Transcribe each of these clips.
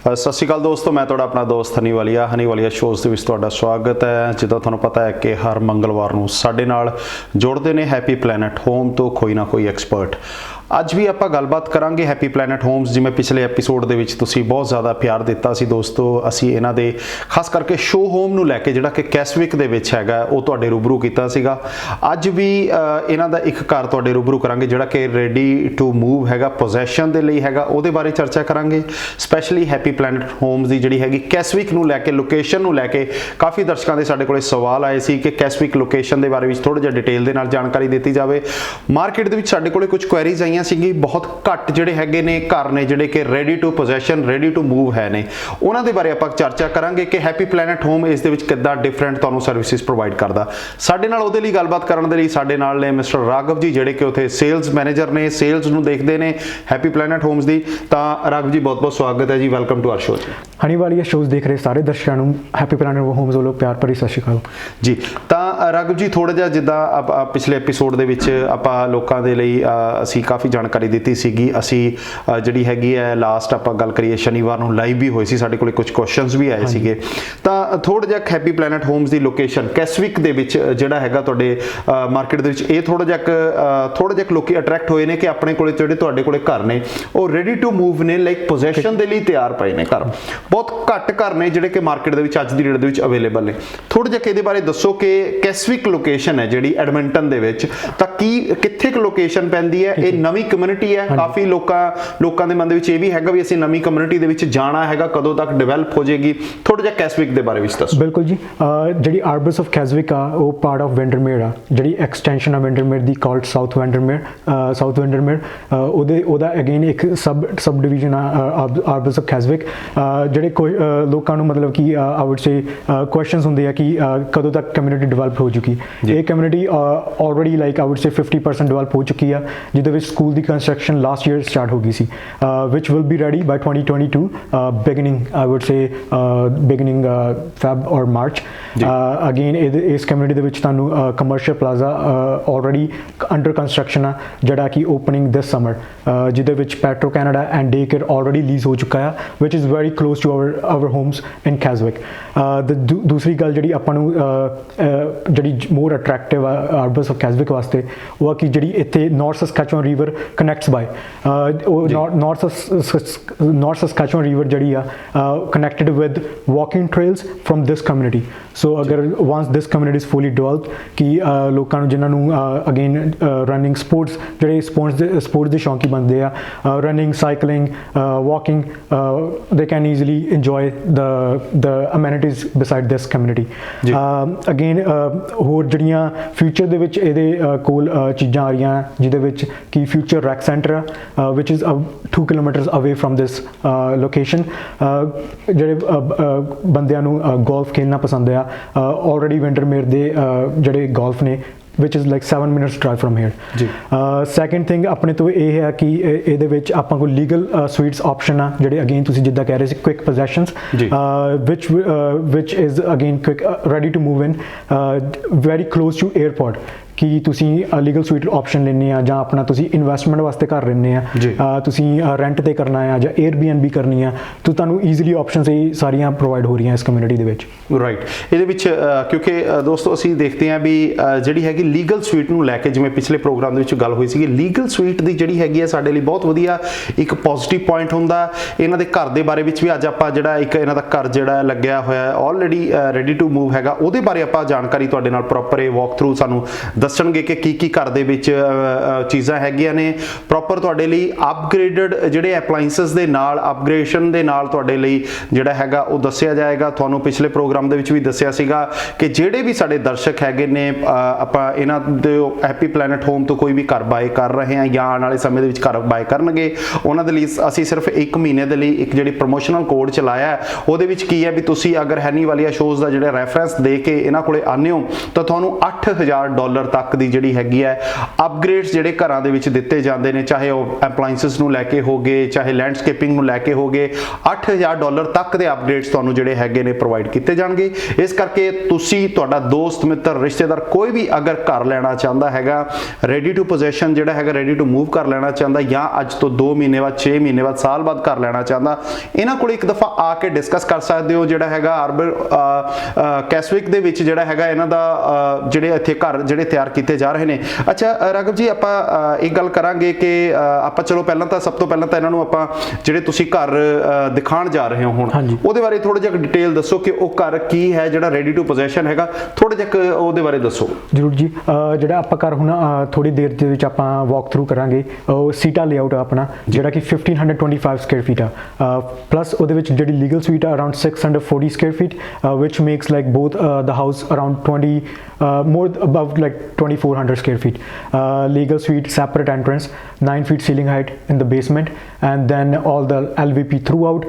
ਸਤਿ ਸ਼੍ਰੀ ਅਕਾਲ ਦੋਸਤੋ, ਮੈਂ ਤੁਹਾਡਾ ਆਪਣਾ ਦੋਸਤ ਹਨੀ ਵਾਲੀਆ ਸ਼ੋਜ਼ ਦੇ ਵਿੱਚ ਤੁਹਾਡਾ ਸਵਾਗਤ ਹੈ। ਜਿੱਦਾਂ ਤੁਹਾਨੂੰ ਪਤਾ ਹੈ ਕਿ ਹਰ ਮੰਗਲਵਾਰ ਨੂੰ ਸਾਡੇ ਨਾਲ ਜੁੜਦੇ ਨੇ ਹੈਪੀ ਪਲੈਨਟ ਹੋਮ ਤੋਂ ਕੋਈ ਨਾ ਕੋਈ ਐਕਸਪਰਟ। ਅੱਜ ਵੀ ਆਪਾਂ ਗੱਲਬਾਤ ਕਰਾਂਗੇ ਹੈਪੀ ਪਲੈਨਟ ਹੋਮਸ। ਜਿਵੇਂ ਪਿਛਲੇ ਐਪੀਸੋਡ ਦੇ ਵਿੱਚ ਤੁਸੀਂ ਬਹੁਤ ਜ਼ਿਆਦਾ ਪਿਆਰ ਦਿੱਤਾ ਸੀ ਦੋਸਤੋ, ਅਸੀਂ ਇਹਨਾਂ ਦੇ ਖਾਸ ਕਰਕੇ ਸ਼ੋ ਹੋਮ ਨੂੰ ਲੈ ਕੇ ਜਿਹੜਾ ਕਿ ਕੈਸਵਿਕ ਦੇ ਵਿੱਚ ਹੈਗਾ ਉਹ ਤੁਹਾਡੇ ਰੂਬਰੂ ਕੀਤਾ ਸੀਗਾ। ਅੱਜ ਵੀ ਇਹਨਾਂ ਦਾ ਇੱਕ ਘਰ ਤੁਹਾਡੇ ਰੂਬਰੂ ਕਰਾਂਗੇ ਜਿਹੜਾ ਕਿ ਰੈਡੀ ਟੂ ਮੂਵ ਹੈਗਾ, ਪੋਜੈਸ਼ਨ ਦੇ ਲਈ ਹੈਗਾ, ਉਹਦੇ ਬਾਰੇ ਚਰਚਾ ਕਰਾਂਗੇ। ਸਪੈਸ਼ਲੀ ਹੈਪੀ ਪਲੈਨਟ ਹੋਮਸ ਦੀ ਜਿਹੜੀ ਹੈਗੀ ਕੈਸਵਿਕ ਨੂੰ ਲੈ ਕੇ, ਲੋਕੇਸ਼ਨ ਨੂੰ ਲੈ ਕੇ ਕਾਫੀ ਦਰਸ਼ਕਾਂ ਦੇ ਸਾਡੇ ਕੋਲੇ ਸਵਾਲ ਆਏ ਸੀ ਕਿ ਕੈਸਵਿਕ ਲੋਕੇਸ਼ਨ ਦੇ ਬਾਰੇ ਵਿੱਚ ਥੋੜਾ ਜਿਹਾ ਡਿਟੇਲ ਦੇ ਨਾਲ ਜਾਣਕਾਰੀ ਦਿੱਤੀ ਜਾਵੇ। ਮਾਰਕੀਟ ਦੇ ਵਿੱਚ ਸਾਡੇ ਕੋਲੇ ਕੁਝ ਕੁਐਰੀਜ਼ ਆਈਆਂ ਸੀਗੀ, ਬਹੁਤ ਘੱਟ ਜਿਹੜੇ ਹੈਗੇ ਨੇ ਘਰ ਨੇ ਜਿਹੜੇ ਕਿ ready to possession, ready to move ਹੈ ਨੇ, ਉਹਨਾਂ ਦੇ ਬਾਰੇ ਆਪਾਂ ਚਰਚਾ ਕਰਾਂਗੇ ਕਿ ਹੈਪੀ ਪਲੈਨਟ ਹੋਮ ਇਸ ਦੇ ਵਿੱਚ ਕਿੱਦਾਂ ਡਿਫਰੈਂਟ ਤੁਹਾਨੂੰ ਸਰਵਿਸਿਜ਼ ਪ੍ਰੋਵਾਈਡ ਕਰਦਾ। ਸਾਡੇ ਨਾਲ ਉਹਦੇ ਲਈ ਗੱਲਬਾਤ ਕਰਨ ਦੇ ਲਈ ਸਾਡੇ ਨਾਲ ਨੇ ਮਿਸਟਰ ਰਾਘਵ ਜੀ, ਜਿਹੜੇ ਕਿ ਉੱਥੇ ਸੇਲਸ ਮੈਨੇਜਰ ਨੇ, ਸੇਲਸ ਨੂੰ ਦੇਖਦੇ ਨੇ ਹੈਪੀ ਪਲੈਨਟ ਹੋਮਸ ਦੀ। ਤਾਂ ਰਾਘਵ ਜੀ ਬਹੁਤ ਬਹੁਤ ਸਵਾਗਤ ਹੈ ਜੀ, welcome to our show. Honey Walia shows ਦੇਖ ਰਹੇ ਸਾਰੇ ਦਰਸ਼ਕਾਂ ਨੂੰ ਹੈਪੀ ਪਲੈਨਟ ਹੋਮਸ ਵੱਲੋਂ ਪਿਆਰ ਭਰੀ ਸਤਿ ਸ਼੍ਰੀ ਅਕਾਲ ਜੀ। ਤਾਂ ਰਾਘਵ ਜੀ, ਥੋੜਾ ਜਿਹਾ ਜਿੱਦਾਂ ਪਿਛਲੇ ਐਪੀਸੋਡ ਦੇ ਵਿੱਚ ਆਪਾਂ ਲੋਕਾਂ ਦੇ ਲਈ ਅਸੀਂ ਕਾਫੀ ਜਾਣਕਾਰੀ ਦਿੱਤੀ ਸੀਗੀ। ਅਸੀਂ ਜਿਹੜੀ ਹੈਗੀ ਹੈ ਲਾਸਟ ਆਪਾਂ ਗੱਲ ਕਰੀਏ ਸ਼ਨੀਵਾਰ ਨੂੰ ਲਾਈਵ ਵੀ ਹੋਈ ਸੀ, ਸਾਡੇ ਕੋਲ ਕੁਝ ਕੁਐਸਚਨਸ ਵੀ ਆਏ ਸੀਗੇ। ਤਾਂ ਥੋੜਾ ਜਿਹਾ ਹੈਪੀ ਪਲੈਨਟ ਹੋਮਸ ਦੀ ਲੋਕੇਸ਼ਨ ਕੈਸਵਿਕ ਦੇ ਵਿੱਚ ਜਿਹੜਾ ਹੈਗਾ ਤੁਹਾਡੇ ਮਾਰਕੀਟ ਦੇ ਵਿੱਚ, ਇਹ ਥੋੜਾ ਜਿਹਾ ਲੋਕੀ ਅਟਰੈਕਟ ਹੋਏ ਨੇ ਕਿ ਆਪਣੇ ਕੋਲੇ ਜਿਹੜੇ ਤੁਹਾਡੇ ਕੋਲੇ ਘਰ ਨੇ ਉਹ ਰੈਡੀ ਟੂ ਮੂਵ ਨੇ, ਲਾਈਕ ਪੋਜੈਸ਼ਨ ਦੇ ਲਈ ਤਿਆਰ ਪਏ ਨੇ ਘਰ। ਬਹੁਤ ਘੱਟ ਘਰ ਨੇ ਜਿਹੜੇ ਕਿ ਮਾਰਕੀਟ ਦੇ ਵਿੱਚ ਅੱਜ ਦੀ ਡੇਟ ਦੇ ਵਿੱਚ ਅਵੇਲੇਬਲ ਨੇ। ਥੋੜਾ ਜਿਹਾ ਇਹਦੇ ਬਾਰੇ ਦੱਸੋ ਕਿ ਕੈਸਵਿਕ ਲੋਕੇਸ਼ਨ ਹੈ ਜਿਹੜੀ ਐਡਮਿੰਟਨ ਦੇ ਵਿੱਚ, ਤਾਂ ਕਿੱਥੇ ਕੁ ਲੋਕੇਸ਼ਨ ਪੈਂਦੀ ਹੈ? ਇਹ ਨਵੀਂ ਕਮਿਊਨਿਟੀ ਹੈ, ਕਾਫੀ ਲੋਕਾਂ ਦੇ ਮਨ ਦੇ ਵਿੱਚ ਇਹ ਵੀ ਹੈਗਾ ਵੀ ਅਸੀਂ ਨਵੀਂ ਕਮਿਊਨਿਟੀ ਦੇ ਵਿੱਚ ਜਾਣਾ ਹੈਗਾ, ਕਦੋਂ ਤੱਕ ਡਿਵੈਲਪ ਹੋ ਜਾਏਗੀ? ਥੋੜਾ ਜਿਹਾ ਕੈਸਵਿਕ ਦੇ ਬਾਰੇ ਵਿੱਚ ਦੱਸੋ। ਬਿਲਕੁਲ ਜੀ, ਜਿਹੜੀ ਆਰਬਸ ਆਫ ਕੈਸਵਿਕ ਆ ਉਹ ਪਾਰਟ ਆਫ ਵਿੰਡਰਮੇਰ ਆ, ਜਿਹੜੀ ਐਕਸਟੈਂਸ਼ਨ ਆ ਵਿੰਡਰਮੇਰ ਦੀ ਕਾਲਡ ਸਾਊਥ ਵਿੰਡਰਮੇਰ। ਉਹਦਾ ਅਗੇਨ ਇੱਕ ਸਬ ਡਿਵੀਜ਼ਨ ਆ ਆਰਬਸ ਆਫ ਕੈਸਵਿਕ। ਜਿਹੜੇ ਕੋਈ ਲੋਕਾਂ ਨੂੰ ਮਤਲਬ ਕਿ ਆਈ ਵੁੱਡ ਸੇ ਕੁਐਸਚਨਸ ਹੁੰਦੇ ਆ ਕਿ ਕਦੋਂ ਤੱਕ ਕਮਿਊਨਿਟੀ ਡਿਵੈਲਪ ਹੋ ਚੁੱਕੀ। ਇਹ community already like I wood say 50% develop ਹੋ ਚੁੱਕੀ ਆ, ਜਿਹਦੇ ਵਿੱਚ ਸਕੂਲ ਦੀ ਕੰਸਟਰਕਸ਼ਨ ਲਾਸਟ ਈਅਰ ਸਟਾਰਟ ਹੋ ਗਈ ਸੀ, which will be ready by 2022 beginning, I would say beginning Feb or March. Again ਇਸ ਕਮਿਊਨਿਟੀ ਦੇ ਵਿੱਚ ਤੁਹਾਨੂੰ commercial plaza already under construction ਆ, ਜਿਹੜਾ ਕਿ ਓਪਨਿੰਗ ਦਿਸ ਸਮਰ, ਜਿਹਦੇ ਵਿੱਚ petro Canada and day care already lease ਹੋ ਚੁੱਕਾ ਆ, which is very close to our homes in Keswick. ਦੂਸਰੀ ਗੱਲ ਜਿਹੜੀ ਆਪਾਂ ਨੂੰ ਜਿਹੜੀ ਮੋਰ ਅਟਰੈਕਟਿਵ ਆ ਆਰਬਸ ਆਫ ਕੈਸਵਿਕ ਵਾਸਤੇ, ਉਹ ਆ ਕਿ ਜਿਹੜੀ ਇੱਥੇ north Saskatchewan river connects by north Saskatchewan river ਜਿਹੜੀ ਆ connected with walking trails from this community. So ਅਗਰ once this community is fully developed, ਕਿ ਲੋਕਾਂ ਨੂੰ ਜਿਨ੍ਹਾਂ ਨੂੰ ਅਗੇਨ ਰਨਿੰਗ ਸਪੋਰਟਸ, ਜਿਹੜੇ ਸਪੋਰਟਸ ਦੇ ਸ਼ੌਂਕੀ ਬਣਦੇ ਆ, running, cycling, walking, they can easily enjoy the amenities beside this community. Again ਹੋਰ ਜਿਹੜੀਆਂ ਫਿਊਚਰ ਦੇ ਵਿੱਚ ਇਹਦੇ ਕੋਲ ਚੀਜ਼ਾਂ ਆ ਰਹੀਆਂ, ਜਿਹਦੇ ਵਿੱਚ ਕਿ ਫਿਊਚਰ ਰੈਕ ਸੈਂਟਰ ਆ, which is 2 kilometers away from this location. ਜਿਹੜੇ ਬੰਦਿਆਂ ਨੂੰ ਗੋਲਫ ਖੇਲਣਾ ਪਸੰਦ ਆ, ਆਲਰੇਡੀ ਵਿੰਟਰਮੇਰ ਦੇ ਜਿਹੜੇ ਗੋਲਫ ਨੇ, which is like 7 minutes drive from here. Second thing ਆਪਣੇ ਤੋਂ ਇਹ ਹੈ ਕਿ ਇਹਦੇ ਵਿੱਚ ਆਪਾਂ ਕੋਲ ਲੀਗਲ ਸਵੀਟਸ ਆਪਸ਼ਨ ਆ, ਜਿਹੜੇ ਅਗੇਨ ਤੁਸੀਂ ਜਿੱਦਾਂ ਕਹਿ ਰਹੇ ਸੀ quick ਪੋਜੈਸ਼ਨਸ, which is again quick, ready to move in, very close to airport, ਕਿ ਤੁਸੀਂ ਲੀਗਲ ਸਵੀਟ ਆਪਸ਼ਨ ਲੈਣੇ ਆ, ਜਾਂ ਆਪਣਾ ਤੁਸੀਂ ਇਨਵੈਸਟਮੈਂਟ ਵਾਸਤੇ ਕਰ ਲੈਣੇ ਆ, ਤੁਸੀਂ ਰੈਂਟ ਤੇ ਕਰਨਾ ਆ ਜਾਂ Airbnb ਕਰਨੀ ਆ, ਤਾਂ ਤੁਹਾਨੂੰ ਈਜ਼ੀਲੀ ਆਪਸ਼ਨਸ ਇਹ ਸਾਰੀਆਂ ਪ੍ਰੋਵਾਈਡ ਹੋ ਰਹੀਆਂ ਇਸ ਕਮਿਊਨਿਟੀ ਦੇ ਵਿੱਚ। ਰਾਈਟ। ਇਹਦੇ ਵਿੱਚ ਕਿਉਂਕਿ ਦੋਸਤੋ ਅਸੀਂ ਦੇਖਦੇ ਹਾਂ ਵੀ ਜਿਹੜੀ ਹੈਗੀ ਲੀਗਲ ਸਵੀਟ ਨੂੰ ਲੈ ਕੇ, ਜਿਵੇਂ ਪਿਛਲੇ ਪ੍ਰੋਗਰਾਮ ਦੇ ਵਿੱਚ ਗੱਲ ਹੋਈ ਸੀਗੀ, ਲੀਗਲ ਸਵੀਟ ਦੀ ਜਿਹੜੀ ਹੈਗੀ ਹੈ ਸਾਡੇ ਲਈ ਬਹੁਤ ਵਧੀਆ ਇੱਕ ਪੋਜ਼ਿਟਿਵ ਪੁਆਇੰਟ ਹੁੰਦਾ। ਇਹਨਾਂ ਦੇ ਘਰ ਦੇ ਬਾਰੇ ਵਿੱਚ ਵੀ ਅੱਜ ਆਪਾਂ ਜਿਹੜਾ ਇੱਕ ਇਹਨਾਂ ਦਾ ਘਰ ਜਿਹੜਾ ਲੱਗਿਆ ਹੋਇਆ ਆਲਰੇਡੀ ਰੈਡੀ ਟੂ ਮੂਵ ਹੈਗਾ, ਉਹਦੇ ਬਾਰੇ ਆਪਾਂ ਜਾਣਕਾਰੀ ਤੁਹਾਡੇ ਨਾਲ ਪ੍ਰੋਪਰ ਇਹ ਵਾਕ ਥਰੂ ਸਾਨੂੰ ਦੱਸਣਗੇ ਕਿ ਕੀ ਘਰ ਦੇ ਵਿੱਚ ਚੀਜ਼ਾਂ ਹੈਗੀਆਂ ਨੇ ਪ੍ਰੋਪਰ ਤੁਹਾਡੇ ਲਈ। ਅਪਗ੍ਰੇਡਡ ਜਿਹੜੇ ਐਪਲਾਈਐਂਸਸ ਦੇ ਨਾਲ, ਅਪਗ੍ਰੇਡੇਸ਼ਨ ਦੇ ਨਾਲ ਤੁਹਾਡੇ ਲਈ ਜਿਹੜਾ ਹੈਗਾ ਉਹ ਦੱਸਿਆ ਜਾਏਗਾ। ਤੁਹਾਨੂੰ ਪਿਛਲੇ ਪ੍ਰੋਗਰਾਮ ਦੇ ਵਿੱਚ ਵੀ ਦੱਸਿਆ ਸੀਗਾ ਕਿ ਜਿਹੜੇ ਵੀ ਸਾਡੇ ਦਰਸ਼ਕ ਹੈਗੇ ਨੇ, ਆਪਾਂ ਇਹਨਾਂ ਦੇ ਹੈਪੀ ਪਲੈਨਟ ਹੋਮ ਤੋਂ ਕੋਈ ਵੀ ਘਰ ਬਾਏ ਕਰ ਰਹੇ ਹਾਂ ਜਾਂ ਆਉਣ ਵਾਲੇ ਸਮੇਂ ਦੇ ਵਿੱਚ ਘਰ ਬਾਏ ਕਰਨਗੇ, ਉਹਨਾਂ ਦੇ ਲਈ ਅਸੀਂ ਸਿਰਫ 1 ਮਹੀਨੇ ਦੇ ਲਈ ਇੱਕ ਜਿਹੜੀ ਪ੍ਰੋਮੋਸ਼ਨਲ ਕੋਡ ਚਲਾਇਆ। ਉਹਦੇ ਵਿੱਚ ਕੀ ਹੈ ਵੀ ਤੁਸੀਂ ਅਗਰ ਹਨੀ ਵਾਲੀਆ ਸ਼ੋਜ਼ ਦਾ ਜਿਹੜਾ ਰੈਫਰੈਂਸ ਦੇ ਕੇ ਇਹਨਾਂ ਕੋਲੇ ਆਉਂਦੇ ਹੋ ਤਾਂ ਤੁਹਾਨੂੰ $8,000 ਤੱਕ ਦੀ ਜਿਹੜੀ ਹੈਗੀ ਹੈ ਅਪਗ੍ਰੇਡਸ ਜਿਹੜੇ ਘਰਾਂ ਦੇ ਵਿੱਚ ਦਿੱਤੇ ਜਾਂਦੇ ਨੇ, ਚਾਹੇ ਉਹ ਐਪਲਾਈਐਂਸਸ ਨੂੰ ਲੈ ਕੇ ਹੋਗੇ, ਚਾਹੇ ਲੈਂਡਸਕੇਪਿੰਗ ਨੂੰ ਲੈ ਕੇ ਹੋਗੇ, $8,000 ਤੱਕ ਦੇ ਅਪਗ੍ਰੇਡਸ ਤੁਹਾਨੂੰ ਜਿਹੜੇ ਹੈਗੇ ਨੇ ਪ੍ਰੋਵਾਈਡ ਕੀਤੇ ਜਾਣਗੇ। ਇਸ ਕਰਕੇ ਤੁਸੀਂ, ਤੁਹਾਡਾ ਦੋਸਤ ਮਿੱਤਰ ਰਿਸ਼ਤੇਦਾਰ ਕੋਈ ਵੀ ਅਗਰ ਘਰ ਲੈਣਾ ਚਾਹੁੰਦਾ ਹੈਗਾ, ਰੈਡੀ ਟੂ ਪੋਜੈਸ਼ਨ ਜਿਹੜਾ ਹੈਗਾ, ਰੈਡੀ ਟੂ ਮੂਵ ਕਰ ਲੈਣਾ ਚਾਹੁੰਦਾ, ਜਾਂ ਅੱਜ ਤੋਂ 2 ਮਹੀਨੇ ਬਾਅਦ, 6 ਮਹੀਨੇ ਬਾਅਦ, ਸਾਲ ਬਾਅਦ ਘਰ ਲੈਣਾ ਚਾਹੁੰਦਾ, ਇਹਨਾਂ ਕੋਲ ਇੱਕ ਦਫਾ ਆ ਕੇ ਡਿਸਕਸ ਕਰ ਸਕਦੇ ਹੋ। ਜਿਹੜਾ ਹੈਗਾ ਕੈਸਵਿਕ ਦੇ ਵਿੱਚ ਜਿਹੜਾ ਹੈਗਾ ਇਹਨਾਂ ਦਾ ਜਿਹੜੇ ਇੱਥੇ ਘਰ ਜਿਹੜੇ ਤਿਆਰ ਕੀਤੇ ਜਾ ਰਹੇ ਨੇ। ਅੱਛਾ ਰਾਘਵ ਜੀ, ਆਪਾਂ ਇੱਕ ਗੱਲ ਕਰਾਂਗੇ ਕਿ ਆਪਾਂ ਚਲੋ ਪਹਿਲਾਂ ਤਾਂ ਸਭ ਤੋਂ ਪਹਿਲਾਂ ਤਾਂ ਇਹਨਾਂ ਨੂੰ ਆਪਾਂ ਜਿਹੜੇ ਤੁਸੀਂ ਘਰ ਦਿਖਾਉਣ ਜਾ ਰਹੇ ਹੋ ਹੁਣ, ਉਹਦੇ ਬਾਰੇ ਥੋੜਾ ਜਿਹਾ ਡਿਟੇਲ ਦੱਸੋ ਕਿ ਉਹ ਘਰ ਕੀ ਹੈ ਜਿਹੜਾ ਰੈਡੀ ਟੂ ਪੋਜੈਸ਼ਨ ਹੈਗਾ, ਥੋੜਾ ਜਿਹਾ ਉਹਦੇ ਬਾਰੇ ਦੱਸੋ। ਜ਼ਰੂਰ ਜੀ। ਜਿਹੜਾ ਆਪਾਂ ਘਰ ਹੁਣ ਥੋੜੀ ਦੇਰ ਦੇ ਵਿੱਚ ਆਪਾਂ ਵਾਕ ਥਰੂ ਕਰਾਂਗੇ, ਉਹ ਸੀਟਾ ਲੇਆਊਟ ਆ ਆਪਣਾ, ਜਿਹੜਾ ਕਿ 1525 ਸਕੁਅਰ ਫੀਟ ਆ, ਪਲੱਸ ਉਹਦੇ ਵਿੱਚ ਜਿਹੜੀ ਲੀਗਲ ਸਵੀਟ ਆ around 640 square feet, which makes like both the house around 20 more above like 2400 square feet. Legal suite, separate entrance, 9 feet ceiling height in the basement, and then all the LVP throughout.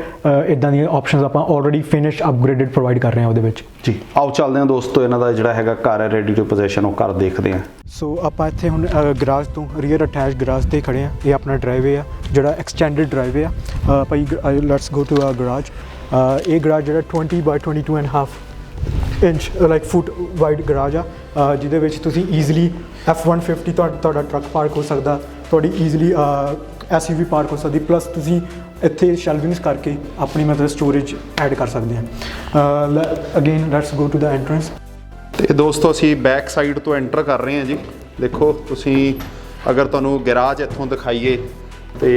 ਇਦਾਂ ਦੀਆਂ options ਆਪਾਂ already finish upgraded provide ਕਰ ਰਹੇ ਹਾਂ ਉਹਦੇ ਵਿੱਚ ਜੀ। ਆਓ ਚੱਲਦੇ ਹਾਂ ਦੋਸਤੋ, ਇਹਨਾਂ ਦਾ ਜਿਹੜਾ ਹੈਗਾ ਘਰ ਹੈ ਰੈਡੀ ਟੂ ਪੋਜੈਸ਼ਨ, ਉਹ ਘਰ ਦੇਖਦੇ ਹਾਂ। ਸੋ ਆਪਾਂ ਇੱਥੇ ਹੁਣ ਗਰਾਜ ਤੋਂ ਰੀਅਰ ਅਟੈਚ ਗਰਾਜ ਤੇ ਖੜੇ ਹਾਂ। ਇਹ ਆਪਣਾ ਡਰਾਈਵੇ ਆ, ਜਿਹੜਾ ਐਕਸਟੈਂਡਡ ਡਰਾਈਵੇ ਆ ਭਾਈ। Let's go to our garage. ਇਹ ਗਰਾਜ ਜਿਹੜਾ 20 by 22.5 inch like foot wide garage ਆ, ਜਿਹਦੇ ਵਿੱਚ ਤੁਸੀਂ ਈਜ਼ੀਲੀ F-150 ਤੁਹਾਡਾ ਟਰੱਕ ਪਾਰਕ ਹੋ ਸਕਦਾ, ਤੁਹਾਡੀ ਈਜ਼ੀਲੀ SUV ਪਾਰਕ ਹੋ ਸਕਦੀ, ਪਲੱਸ ਤੁਸੀਂ ਇੱਥੇ ਸ਼ੈਲਵਿੰਗਸ ਕਰਕੇ ਆਪਣੀ ਮਤਲਬ ਸਟੋਰੇਜ ਐਡ ਕਰ ਸਕਦੇ ਹਾਂ। Again let's go to the entrance. ਤੇ ਦੋਸਤੋ ਅਸੀਂ ਬੈਕ ਸਾਈਡ ਤੋਂ ਐਂਟਰ ਕਰ ਰਹੇ ਹਾਂ ਜੀ। ਦੇਖੋ ਤੁਸੀਂ, ਅਗਰ ਤੁਹਾਨੂੰ ਗੈਰਾਜ ਇੱਥੋਂ ਦਿਖਾਈਏ ਤੇ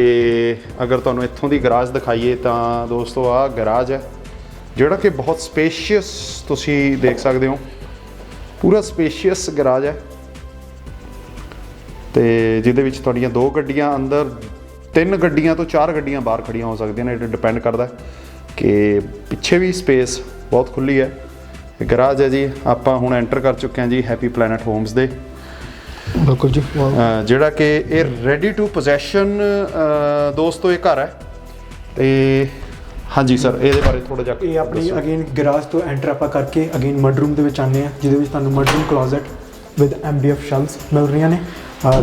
ਅਗਰ ਤੁਹਾਨੂੰ ਇੱਥੋਂ ਦੀ ਗੈਰਾਜ ਦਿਖਾਈਏ ਤਾਂ ਦੋਸਤੋ ਆਹ ਗੈਰਾਜ ਹੈ, ਜਿਹੜਾ ਕਿ ਬਹੁਤ ਸਪੇਸ਼ੀਅਸ ਤੁਸੀਂ ਦੇਖ ਸਕਦੇ ਹੋ, ਪੂਰਾ ਸਪੇਸ਼ੀਅਸ ਗੈਰਾਜ ਹੈ ਤੇ ਜਿਹਦੇ ਵਿੱਚ ਤੁਹਾਡੀਆਂ 2 ਗੱਡੀਆਂ ਅੰਦਰ, 3 ਗੱਡੀਆਂ ਤੋਂ 4 ਗੱਡੀਆਂ ਬਾਹਰ ਖੜੀਆਂ ਹੋ ਸਕਦੀਆਂ ਨੇ। ਇਹ ਡਿਪੈਂਡ ਕਰਦਾ ਕਿ ਪਿੱਛੇ ਵੀ ਸਪੇਸ ਬਹੁਤ ਖੁੱਲੀ ਹੈ। ਗੈਰਾਜ ਹੈ ਜੀ। ਆਪਾਂ ਹੁਣ ਐਂਟਰ ਕਰ ਚੁੱਕੇ ਹਾਂ ਜੀ ਹੈਪੀ ਪਲੈਨਟ ਹੋਮਸ ਦੇ। ਬਿਲਕੁਲ ਜੀ। ਜਿਹੜਾ ਕਿ ਇਹ ਰੈਡੀ ਟੂ ਪੋਜੈਸ਼ਨ ਦੋਸਤੋ ਇਹ ਘਰ ਹੈ। ਤੇ ਹਾਂਜੀ ਸਰ, ਇਹਦੇ ਬਾਰੇ ਥੋੜਾ ਜਿਹਾ। ਇਹ ਆਪਣੀ ਅਗੇਨ ਗੈਰਾਜ ਤੋਂ ਐਂਟਰ ਆਪਾਂ ਕਰਕੇ ਅਗੇਨ ਮਡ ਰੂਮ ਦੇ ਵਿੱਚ ਆਉਂਦੇ ਹਾਂ, ਜਿਹਦੇ ਵਿੱਚ ਤੁਹਾਨੂੰ mud room closet with MDF shelves ਮਿਲ ਰਹੀਆਂ ਨੇ।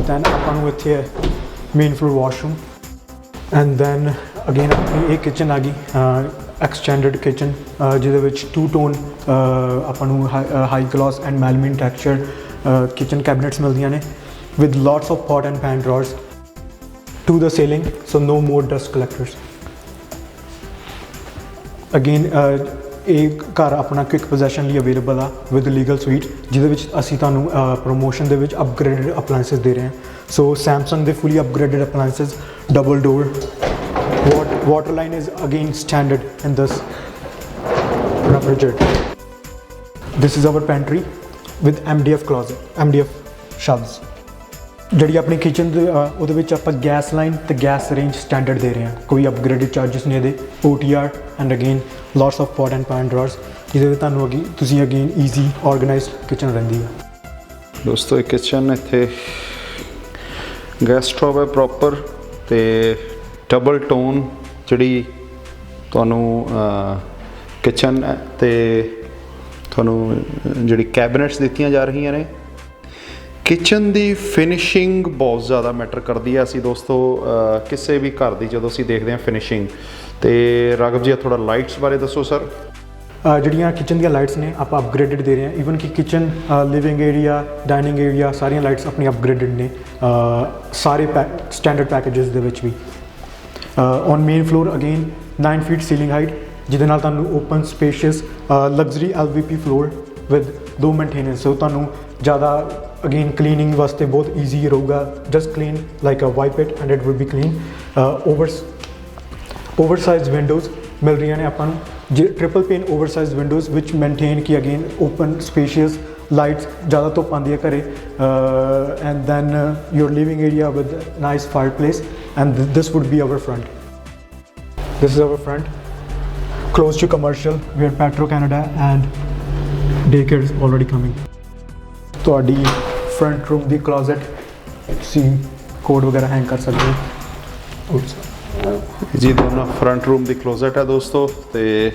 ਦੈਨ ਆਪਾਂ ਨੂੰ ਇੱਥੇ main floor washroom, and then again ਆਪਣੀ ਇਹ ਕਿਚਨ ਆ ਗਈ, ਐਕਸਟੈਂਡਡ ਕਿਚਨ, ਜਿਹਦੇ ਵਿੱਚ 2 ਟੋਨ ਆਪਾਂ ਨੂੰ high gloss and melamine texture kitchen cabinets ਮਿਲਦੀਆਂ ਨੇ, with lots of pot and pan drawers to the ceiling, so no more dust collectors. Again ਇਹ ਘਰ ਆਪਣਾ ਕੁਇਕ ਪੋਜੈਸ਼ਨ ਲਈ ਅਵੇਲੇਬਲ ਆ ਵਿਦ ਲੀਗਲ ਸਵੀਟ, ਜਿਹਦੇ ਵਿੱਚ ਅਸੀਂ ਤੁਹਾਨੂੰ ਪ੍ਰੋਮੋਸ਼ਨ ਦੇ ਵਿੱਚ ਅਪਗ੍ਰੇਡਡ ਅਪਲਾਇੰਸਿਸ ਦੇ ਰਹੇ ਹਾਂ। ਸੋ ਸੈਮਸੰਗ ਦੇ fully upgraded appliances, double door, water line is again standard in this refrigerator. This is our pantry with MDF closet, MDF shelves. ਜਿਹੜੀ ਆਪਣੀ ਕਿਚਨ ਦੇ ਉਹਦੇ ਵਿੱਚ ਆਪਾਂ ਗੈਸ ਲਾਈਨ ਤੇ ਗੈਸ ਰੇਂਜ ਸਟੈਂਡਰਡ ਦੇ ਰਹੇ ਹਾਂ, ਕੋਈ ਅਪਗ੍ਰੇਡਡ ਚਾਰजेस ਨਹੀਂ ਇਹਦੇ। OTR and again lots of pot and pan drawers, ਜਿਹਦੇ ਵਿੱਚ ਤੁਹਾਨੂੰ ਤੁਸੀਂ ਅਗੇਨ ਈਜ਼ੀ ਆਰਗੇਨਾਈਜ਼ਡ ਕਿਚਨ ਰਹਿੰਦੀ ਹੈ। ਦੋਸਤੋ ਇਹ ਕਿਚਨ, ਇੱਥੇ ਗੈਸ ਸਟੋਵ ਹੈ ਪ੍ਰੋਪਰ ਤੇ ਡਬਲ ਟੋਨ ਜਿਹੜੀ ਤੁਹਾਨੂੰ ਕਿਚਨ ਤੇ ਤੁਹਾਨੂੰ ਜਿਹੜੀ ਕੈਬਨਿਟਸ ਦਿੱਤੀਆਂ ਜਾ ਰਹੀਆਂ ਨੇ। ਕਿਚਨ ਦੀ ਫਿਨਿਸ਼ਿੰਗ ਬਹੁਤ ਜ਼ਿਆਦਾ ਮੈਟਰ ਕਰਦੀ ਹੈ। ਅਸੀਂ ਦੋਸਤੋ ਕਿਸੇ ਵੀ ਘਰ ਦੀ ਜਦੋਂ ਅਸੀਂ ਦੇਖਦੇ ਹਾਂ ਫਿਨਿਸ਼ਿੰਗ, ਤੇ ਰਾਘਵ ਜੀ ਥੋੜਾ ਲਾਈਟਸ ਬਾਰੇ ਦੱਸੋ ਸਰ। ਜਿਹੜੀਆਂ ਕਿਚਨ ਦੀਆਂ ਲਾਈਟਸ ਨੇ ਆਪਾਂ ਅਪਗ੍ਰੇਡਡ ਦੇ ਰਹੇ ਹਾਂ, ਈਵਨ ਕਿ kitchen, living area, dining area, ਸਾਰੀਆਂ ਲਾਈਟਸ ਆਪਣੀ ਅਪਗ੍ਰੇਡਡ ਨੇ ਸਾਰੇ ਸਟੈਂਡਰਡ ਪੈਕੇजेस ਦੇ ਵਿੱਚ ਵੀ। On main floor again 9 feet ceiling height, ਜਿਹਦੇ ਨਾਲ ਤੁਹਾਨੂੰ open spacious luxury LVP floor with 2 maintenance, so ਤੁਹਾਨੂੰ ਜ਼ਿਆਦਾ ਅਗੇਨ ਕਲੀਨਿੰਗ ਵਾਸਤੇ ਬਹੁਤ ਈਜ਼ੀ ਰਹੂਗਾ। Just clean like a wipe it and it will be clean. Oversize windows ਮਿਲ ਰਹੀਆਂ ਨੇ ਆਪਾਂ ਨੂੰ, ਜੇ ਟ੍ਰਿਪਲ ਪੇਨ ਓਵਰਸਾਈਜ਼ ਵਿੰਡੋਜ਼ ਵਿਚ ਮੇਨਟੇਨ ਕੀ ਅਗੇਨ ਓਪਨ ਸਪੇਸ਼ੀਅਸ ਲਾਈਟਸ ਜ਼ਿਆਦਾ ਧੁੱਪ ਆਉਂਦੀ ਹੈ ਘਰੇ। And then your living area with nice fireplace, and this would be our front. This is our front, close to commercial where Petro Canada and daycare is already coming. ਤੁਹਾਡੀ front room ਦੀ ਕਲੋਜ਼ਟ ਤੁਸੀਂ code ਵਗੈਰਾ hang ਕਰ ਸਕਦੇ ਹੋ ਜੀ। ਦੋਨੋਂ front room ਦੀ ਕਲੋਜ਼ਟ ਹੈ ਦੋਸਤੋ। ਤੇ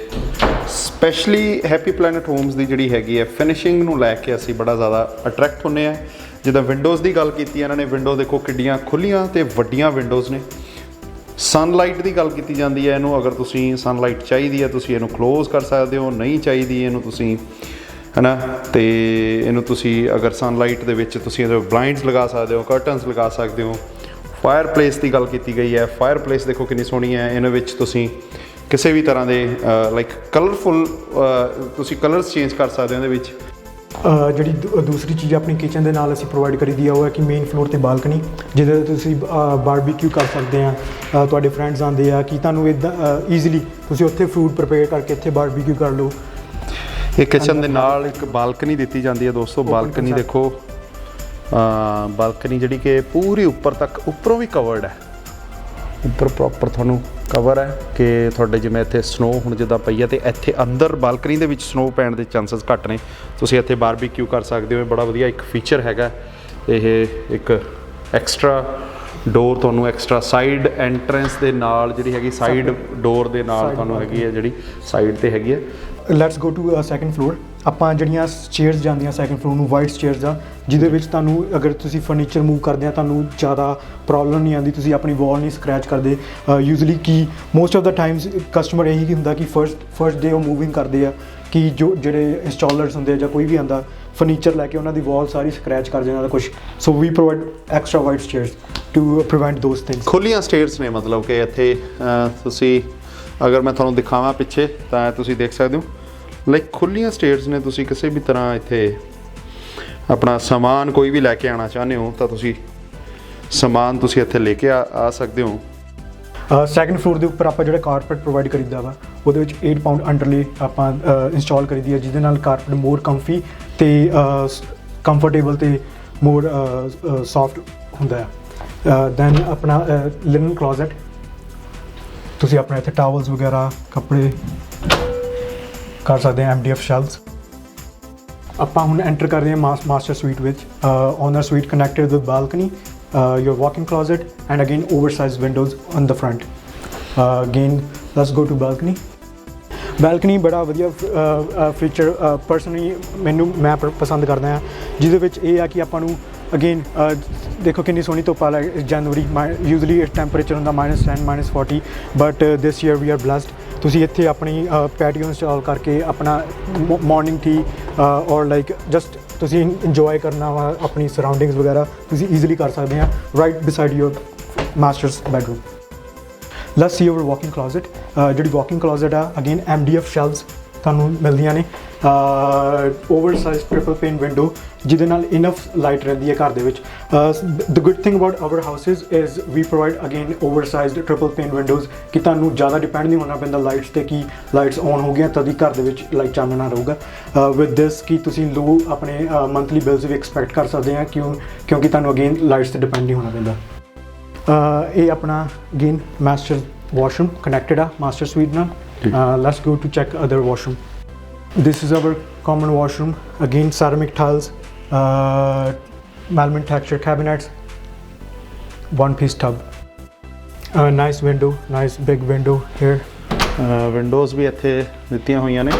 ਸਪੈਸ਼ਲੀ ਹੈਪੀ ਪਲੈਨਟ ਹੋਮਸ ਦੀ ਜਿਹੜੀ ਹੈਗੀ ਹੈ ਫਿਨਿਸ਼ਿੰਗ ਨੂੰ ਲੈ ਕੇ ਅਸੀਂ ਬੜਾ ਜ਼ਿਆਦਾ ਅਟਰੈਕਟ ਹੁੰਦੇ ਹਾਂ। ਜਿੱਦਾਂ ਵਿੰਡੋਜ਼ ਦੀ ਗੱਲ ਕੀਤੀ ਇਹਨਾਂ ਨੇ, ਵਿੰਡੋ ਦੇਖੋ ਕਿੱਡੀਆਂ ਖੁੱਲੀਆਂ ਤੇ ਵੱਡੀਆਂ ਵਿੰਡੋਜ਼ ਨੇ। ਸਨਲਾਈਟ ਦੀ ਗੱਲ ਕੀਤੀ ਜਾਂਦੀ ਹੈ, ਇਹਨੂੰ ਅਗਰ ਤੁਸੀਂ ਸਨਲਾਈਟ ਚਾਹੀਦੀ ਹੈ ਤੁਸੀਂ ਇਹਨੂੰ ਕਲੋਜ਼ ਕਰ ਸਕਦੇ ਹੋ, ਨਹੀਂ ਚਾਹੀਦੀ ਇਹਨੂੰ ਤੁਸੀਂ ਹੈ ਨਾ, ਤੇ ਇਹਨੂੰ ਤੁਸੀਂ ਅਗਰ ਸਨਲਾਈਟ ਦੇ ਵਿੱਚ ਤੁਸੀਂ ਇਹਦੇ ਬਲਾਈਂਡਸ ਲਗਾ ਸਕਦੇ ਹੋ, ਕਰਟਨਸ ਲਗਾ ਸਕਦੇ ਹੋ। ਫਾਇਰ ਪਲੇਸ ਦੀ ਗੱਲ ਕੀਤੀ ਗਈ ਹੈ, ਫਾਇਰ ਪਲੇਸ ਦੇਖੋ ਕਿੰਨੀ ਸੋਹਣੀ ਹੈ। ਇਹਨਾਂ ਵਿੱਚ ਤੁਸੀਂ ਕਿਸੇ ਵੀ ਤਰ੍ਹਾਂ ਦੇ ਲਾਈਕ ਕਲਰਫੁਲ ਤੁਸੀਂ ਕਲਰਸ ਚੇਂਜ ਕਰ ਸਕਦੇ ਹੋ ਇਹਦੇ ਵਿੱਚ। ਜਿਹੜੀ ਦੂਸਰੀ ਚੀਜ਼ ਆਪਣੀ ਕਿਚਨ ਦੇ ਨਾਲ ਅਸੀਂ ਪ੍ਰੋਵਾਈਡ ਕਰੀ ਦੀ ਆ ਉਹ ਹੈ ਕਿ ਮੇਨ ਫਲੋਰ ਤੇ ਬਾਲਕਨੀ, ਜਿਹਦੇ 'ਤੇ ਤੁਸੀਂ ਬਾਰਬੀਕਿਊ ਕਰ ਸਕਦੇ ਆ। ਤੁਹਾਡੇ ਫਰੈਂਡਸ ਆਉਂਦੇ ਆ ਕਿ ਤੁਹਾਨੂੰ ਇੱਦਾਂ ਈਜ਼ੀਲੀ ਤੁਸੀਂ ਉੱਥੇ ਫੂਡ ਪ੍ਰਪੇਅਰ ਕਰਕੇ ਇੱਥੇ ਬਾਰਬੀਕਿਊ ਕਰ ਲਓ। ਇਹ ਕਿਚਨ ਦੇ ਨਾਲ ਇੱਕ ਬਾਲਕਨੀ ਦਿੱਤੀ ਜਾਂਦੀ ਹੈ ਦੋਸਤੋ। ਬਾਲਕਨੀ ਦੇਖੋ, ਬਾਲਕਨੀ ਜਿਹੜੀ ਕਿ ਪੂਰੀ ਉੱਪਰ ਤੱਕ, ਉੱਪਰੋਂ ਵੀ ਕਵਰਡ ਹੈ, ਉੱਪਰ ਪ੍ਰੋਪਰ ਤੁਹਾਨੂੰ ਕਵਰ ਹੈ ਕਿ ਤੁਹਾਡੇ ਜਿਵੇਂ ਇੱਥੇ ਸਨੋ ਹੁਣ ਜਿੱਦਾਂ ਪਈ ਹੈ ਤੇ ਇੱਥੇ ਅੰਦਰ ਬਾਲਕਨੀ ਦੇ ਵਿੱਚ ਸਨੋ ਪੈਣ ਦੇ ਚਾਂਸਸ ਘੱਟ ਨੇ। ਤੁਸੀਂ ਇੱਥੇ ਬਾਰਬੀਕਿਊ ਕਰ ਸਕਦੇ ਹੋ। ਇਹ ਬੜਾ ਵਧੀਆ ਇੱਕ ਫੀਚਰ ਹੈਗਾ। ਇਹ ਇੱਕ ਐਕਸਟਰਾ ਡੋਰ ਤੁਹਾਨੂੰ ਐਕਸਟਰਾ ਸਾਈਡ ਐਂਟਰੈਂਸ ਦੇ ਨਾਲ ਜਿਹੜੀ ਹੈਗੀ, ਸਾਈਡ ਡੋਰ ਦੇ ਨਾਲ ਤੁਹਾਨੂੰ ਹੈਗੀ ਹੈ, ਜਿਹੜੀ ਸਾਈਡ ਤੇ ਹੈਗੀ ਹੈ। Let's go to second floor. ਆਪਾਂ ਜਿਹੜੀਆਂ ਚੇਅਰਸ ਜਾਂਦੀਆਂ ਸੈਕੰਡ ਫਲੋਰ ਨੂੰ, ਵਾਈਟ ਚੇਅਰਸ ਆ, ਜਿਹਦੇ ਵਿੱਚ ਤੁਹਾਨੂੰ ਅਗਰ ਤੁਸੀਂ ਫਰਨੀਚਰ ਮੂਵ ਕਰਦੇ ਆ ਤੁਹਾਨੂੰ ਜ਼ਿਆਦਾ ਪ੍ਰੋਬਲਮ ਨਹੀਂ ਆਉਂਦੀ, ਤੁਸੀਂ ਆਪਣੀ ਵਾਲ ਨਹੀਂ ਸਕ੍ਰੈਚ ਕਰਦੇ। Usually Ki most of the times customer ਇਹੀ ਹੁੰਦਾ ਕਿ ਫਰਸਟ ਡੇ ਉਹ ਮੂਵਿੰਗ ਕਰਦੇ ਆ ਕਿ ਜੋ ਜਿਹੜੇ ਇੰਸਟਾਲਰਸ ਹੁੰਦੇ ਆ ਜਾਂ ਕੋਈ ਵੀ ਆਉਂਦਾ ਫਰਨੀਚਰ ਲੈ ਕੇ ਉਹਨਾਂ ਦੀ ਵਾਲ ਸਾਰੀ ਸਕ੍ਰੈਚ ਕਰ ਜਾਂਦਾ ਕੁਛ। So we provide extra white chairs to prevent those things. ਖੁੱਲੀਆਂ ਸਟੇਅਰਸ ਨੇ, ਮਤਲਬ ਕਿ ਇੱਥੇ ਤੁਸੀਂ ਅਗਰ ਮੈਂ ਤੁਹਾਨੂੰ ਦਿਖਾਵਾਂ ਪਿੱਛੇ ਤਾਂ ਤੁਸੀਂ ਦੇਖ ਸਕਦੇ ਹੋ ਲਾਈਕ ਖੁੱਲੀਆਂ ਸਟੇਅਰਸ ਨੇ। ਤੁਸੀਂ ਕਿਸੇ ਵੀ ਤਰ੍ਹਾਂ ਇੱਥੇ ਆਪਣਾ ਸਮਾਨ ਕੋਈ ਵੀ ਲੈ ਕੇ ਆਉਣਾ ਚਾਹੁੰਦੇ ਹੋ ਤਾਂ ਤੁਸੀਂ ਸਮਾਨ ਤੁਸੀਂ ਇੱਥੇ ਲੈ ਕੇ ਆ ਸਕਦੇ ਹੋ। ਸੈਕੰਡ ਫਲੋਰ ਦੇ ਉੱਪਰ ਆਪਾਂ ਜਿਹੜਾ ਕਾਰਪੇਟ ਪ੍ਰੋਵਾਈਡ ਕਰੀਦਾ ਵਾ ਉਹਦੇ ਵਿੱਚ 8 ਪਾਊਂਡ ਅੰਡਰਲੇ ਆਪਾਂ ਇੰਸਟਾਲ ਕਰੀਦੀ ਹੈ, ਜਿਹਦੇ ਨਾਲ ਕਾਰਪੇਟ ਮੋਰ ਕੰਫੀ ਤੇ ਕੰਫਰਟੇਬਲ ਤੇ ਮੋਰ ਸੌਫਟ ਹੁੰਦਾ ਹੈ। ਦੈਨ ਆਪਣਾ ਲਿਨਨ ਕਲੋਜ਼ਟ, ਤੁਸੀਂ ਆਪਣਾ ਇੱਥੇ ਟਾਵਲਸ ਵਗੈਰਾ ਕੱਪੜੇ ਕਰ ਸਕਦੇ ਹਾਂ। MDF shelves. ਆਪਾਂ ਹੁਣ ਐਂਟਰ ਕਰ ਰਹੇ ਹਾਂ ਮਾਸਟਰ ਸਵੀਟ ਵਿੱਚ। Owner sweet connected with balcony, your walk-in closet, and again oversized windows on the front. Again let's go to balcony. Balcony ਬੜਾ ਵਧੀਆ ਫੀਚਰ ਪਰਸਨਲੀ ਮੈਂ ਪਸੰਦ ਕਰਦਾ ਹਾਂ, ਜਿਹਦੇ ਵਿੱਚ ਇਹ ਆ ਕਿ ਆਪਾਂ ਨੂੰ ਅਗੇਨ ਦੇਖੋ ਕਿੰਨੀ ਸੋਹਣੀ ਧੁੱਪ ਆ ਜਨਵਰੀ। ਯੂਜ਼ਲੀ ਟੈਂਪਰੇਚਰ ਹੁੰਦਾ -10 -40, but this year we are blessed. ਤੁਸੀਂ ਇੱਥੇ ਆਪਣੀ ਪੈਟੀਓ ਇੰਸਟਾਲ ਕਰਕੇ ਆਪਣਾ morning tea or like just ਤੁਸੀਂ ਇੰਜੋਏ ਕਰਨਾ ਵਾ ਆਪਣੀ ਸਰਾਊਂਡਿੰਗਸ ਵਗੈਰਾ ਤੁਸੀਂ ਈਜ਼ੀਲੀ ਕਰ ਸਕਦੇ ਆ right beside your masters bedroom. Let's see our walking closet. ਜਿਹੜੀ ਵਾਕਿੰਗ ਕਲੋਜ਼ਟ ਆ ਅਗੇਨ MDF ਸ਼ੈਲਵਸ ਤੁਹਾਨੂੰ ਮਿਲਦੀਆਂ ਨੇ। ਓਵਰਸਾਈਜ਼ ਟ੍ਰਿਪਲ ਪੇਨ ਵਿੰਡੋ, ਜਿਹਦੇ ਨਾਲ ਇਨਫ ਲਾਈਟ ਰਹਿੰਦੀ ਹੈ ਘਰ ਦੇ ਵਿੱਚ। The good thing about our houses is we provide again oversized triple pane windows, ਕਿ ਤੁਹਾਨੂੰ ਜ਼ਿਆਦਾ ਡਿਪੈਂਡ ਨਹੀਂ ਹੋਣਾ ਪੈਂਦਾ ਲਾਈਟਸ 'ਤੇ ਕਿ ਲਾਈਟਸ ਔਨ ਹੋ ਗਈਆਂ ਤਦ ਹੀ ਘਰ ਦੇ ਵਿੱਚ ਲਾਈਟ ਚਾਨਣਾ ਰਹੂਗਾ। ਵਿਦ ਦਿਸ ਕਿ ਤੁਸੀਂ ਲੋ ਆਪਣੇ ਮੰਥਲੀ ਬਿਲਸ ਵੀ ਐਕਸਪੈਕਟ ਕਰ ਸਕਦੇ ਆ ਕਿਉਂਕਿ ਤੁਹਾਨੂੰ ਅਗੇਨ ਲਾਈਟਸ 'ਤੇ ਡਿਪੈਂਡ ਨਹੀਂ ਹੋਣਾ ਪੈਂਦਾ। ਇਹ ਆਪਣਾ ਅਗੇਨ ਮਾਸਟਰ ਵਾਸ਼ਰੂਮ ਕਨੈਕਟਡ ਆ ਮਾਸਟਰ ਸਵੀਟ ਨਾਲ। Let's go to check other washroom. This is our common washroom. Again ceramic tiles, melamine texture cabinets, one piece tub. Nice window, nice big window here. Windows ਵੀ ਇੱਥੇ ਦਿੱਤੀਆਂ ਹੋਈਆਂ ਨੇ।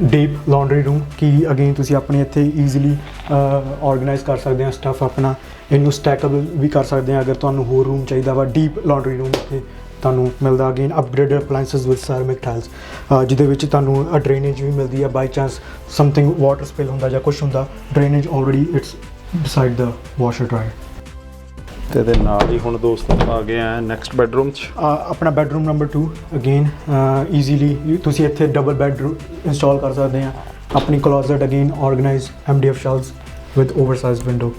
Deep laundry room ਕਿ again ਤੁਸੀਂ ਆਪਣੇ ਇੱਥੇ easily organise ਕਰ ਸਕਦੇ ਆ ਸਟੱਫ ਆਪਣਾ, ਇਹਨੂੰ ਸਟੈਕੇਬਲ ਵੀ ਕਰ ਸਕਦੇ ਆ ਅਗਰ ਤੁਹਾਨੂੰ ਹੋਰ ਰੂਮ ਚਾਹੀਦਾ ਵਾ। ਡੀਪ ਲਾਂਡਰੀ ਰੂਮ ਇੱਥੇ ਤੁਹਾਨੂੰ ਮਿਲਦਾ। Again upgraded appliances with ceramic tiles, ਜਿਹਦੇ ਵਿੱਚ ਤੁਹਾਨੂੰ ਡਰੇਨੇਜ ਵੀ ਮਿਲਦੀ ਆ। By chance something water spill ਹੁੰਦਾ ਜਾਂ ਕੁਛ ਹੁੰਦਾ, drainage already it's beside the washer dryer. ਤੇ ਇਹਦੇ ਨਾਲ ਹੀ ਹੁਣ ਦੋਸਤੋ ਆ ਗਏ ਆ ਨੈਕਸਟ ਬੈਡਰੂਮ 'ਚ। ਆਪਣਾ ਬੈਡਰੂਮ ਨੰਬਰ 2 ਅਗੇਨ ਈਜ਼ੀਲੀ ਤੁਸੀਂ ਇੱਥੇ ਡਬਲ ਬੈਡਰੂਮ ਇੰਸਟਾਲ ਕਰ ਸਕਦੇ ਆ। ਆਪਣੀ closet again organize MDF shelves with oversized window.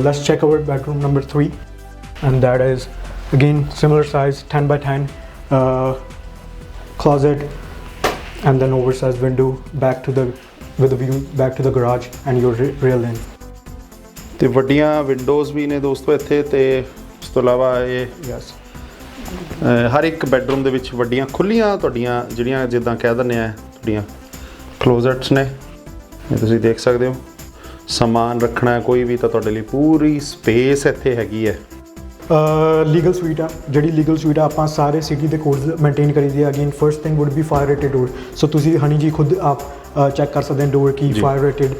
Let's check our bedroom number 3 and that is again similar size 10 by 10 closet and then oversized window back to the with a view back to the garage and your real in. ਤੇ ਵੱਡੀਆਂ windows ਵੀ ਨੇ ਦੋਸਤੋ ਇੱਥੇ, ਤੇ ਉਸ ਤੋਂ ਇਲਾਵਾ ਇਹ yes ਹਰ ਇੱਕ ਬੈਡਰੂਮ ਦੇ ਵਿੱਚ ਵੱਡੀਆਂ ਖੁੱਲੀਆਂ ਤੁਹਾਡੀਆਂ ਜਿਹੜੀਆਂ ਜਿੱਦਾਂ ਕਹਿ ਦਿੰਦੇ ਆ ਤੁਹਾਡੀਆਂ ਕਲੋਜ਼ਟਸ ਨੇ। ਇਹ ਤੁਸੀਂ ਦੇਖ ਸਕਦੇ ਹੋ ਸਮਾਨ ਰੱਖਣਾ ਕੋਈ ਵੀ ਤਾਂ ਤੁਹਾਡੇ ਲਈ ਪੂਰੀ ਸਪੇਸ ਇੱਥੇ ਹੈਗੀ ਹੈ। ਲੀਗਲ ਸਵੀਟ ਆ, ਜਿਹੜੀ ਲੀਗਲ ਸਵੀਟ ਆ ਆਪਾਂ ਸਾਰੇ ਸਿਟੀ ਦੇ ਕੋਡਸ ਮੇਨਟੇਨ ਕਰੀਦੀ ਆ। Again first thing would be fire rated door. So ਤੁਸੀਂ ਹਨੀ ਜੀ ਖੁਦ ਆਪ ਚੈੱਕ ਕਰ ਸਕਦੇ ਹੋ ਡੋਰ ਕੀ ਫਾਇਰ ਰੇਟਡ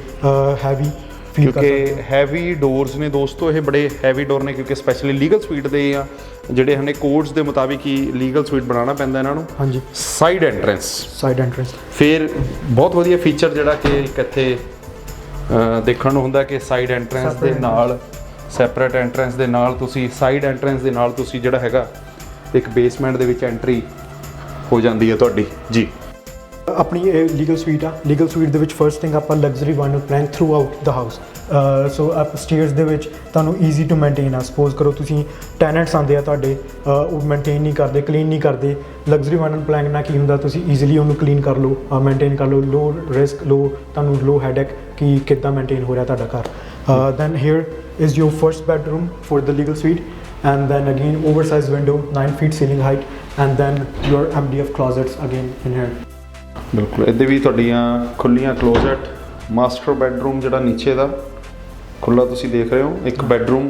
ਹੈਵੀ ਫੀਲ ਕਰ ਸਕਦੇ ਕਿਉਂਕਿ ਹੈਵੀ ਡੋਰਸ ਨੇ ਦੋਸਤੋ, ਇਹ ਬੜੇ ਹੈਵੀ ਡੋਰ ਨੇ ਕਿਉਂਕਿ ਸਪੈਸ਼ਲੀ ਲੀਗਲ ਸਵੀਟ ਦੇ ਆ ਜਿਹੜੇ ਹਨੇ ਕੋਡਸ ਦੇ ਮੁਤਾਬਿਕ ਹੀ ਲੀਗਲ ਸਵੀਟ ਬਣਾਉਣਾ ਪੈਂਦਾ ਇਹਨਾਂ ਨੂੰ। ਹਾਂਜੀ, ਸਾਈਡ ਐਂਟਰੈਂਸ ਸਾਈਡ ਐਂਟਰੈਂਸ ਫਿਰ ਬਹੁਤ ਵਧੀਆ ਫੀਚਰ ਜਿਹੜਾ ਕਿ ਇੱਕ ਇੱਥੇ ਦੇਖਣ ਨੂੰ ਹੁੰਦਾ ਕਿ ਸਾਈਡ ਐਂਟਰੈਂਸ ਦੇ ਨਾਲ ਸੈਪਰੇਟ ਐਂਟਰੈਂਸ ਦੇ ਨਾਲ ਤੁਸੀਂ ਸਾਈਡ ਐਂਟਰੈਂਸ ਦੇ ਨਾਲ ਤੁਸੀਂ ਜਿਹੜਾ ਹੈਗਾ ਇੱਕ ਬੇਸਮੈਂਟ ਦੇ ਵਿੱਚ ਐਂਟਰੀ ਹੋ ਜਾਂਦੀ ਹੈ ਤੁਹਾਡੀ ਜੀ। ਆਪਣੀ ਇਹ ਲੀਗਲ ਸਵੀਟ ਆ। ਲੀਗਲ ਸਵੀਟ ਦੇ ਵਿੱਚ ਫਰਸਟ ਥਿੰਗ ਆਪਾਂ ਲਗਜ਼ਰੀ ਵਾਈਨਲ ਪਲਾਨ ਥਰੂ ਆਊਟ ਦਾ ਹਾਊਸ। ਸੋ ਆਪ ਸਟੇਅਰਸ ਦੇ ਵਿੱਚ ਤੁਹਾਨੂੰ ਈਜ਼ੀ ਟੂ ਮੇਨਟੇਨ ਆ। ਸਪੋਜ਼ ਕਰੋ ਤੁਸੀਂ ਟੈਨੈਂਟਸ ਆਉਂਦੇ ਆ ਤੁਹਾਡੇ, ਉਹ ਮੇਨਟੇਨ ਨਹੀਂ ਕਰਦੇ, ਕਲੀਨ ਨਹੀਂ ਕਰਦੇ। ਲਗਜ਼ਰੀ ਵਾਈਨਲ ਪਲਾਨ ਨਾਲ ਕੀ ਹੁੰਦਾ, ਤੁਸੀਂ ਈਜ਼ੀਲੀ ਉਹਨੂੰ ਕਲੀਨ ਕਰ ਲਓ, ਮੇਨਟੇਨ ਕਰ ਲਓ, ਲੋ ਰਿਸਕ, ਤੁਹਾਨੂੰ ਲੋ ਹੈਡੇਕ ਕਿ ਕਿੱਦਾਂ ਮੇਨਟੇਨ ਹੋ ਰਿਹਾ ਤੁਹਾਡਾ ਘਰ। Then here is your first bedroom for the legal suite, and then again oversized window, 9 feet ceiling height, and then your MDF closets again in here। ਬਿਲਕੁਲ ਇਹਦੇ ਵੀ ਤੁਹਾਡੀਆਂ ਖੁੱਲੀਆਂ ਕਲੋਜ਼ਟ, ਮਾਸਟਰ ਬੈਡਰੂਮ ਜਿਹੜਾ ਨੀਚੇ ਦਾ ਖੁੱਲਾ ਤੁਸੀਂ ਦੇਖ ਰਹੇ ਹੋ, ਇੱਕ ਬੈਡਰੂਮ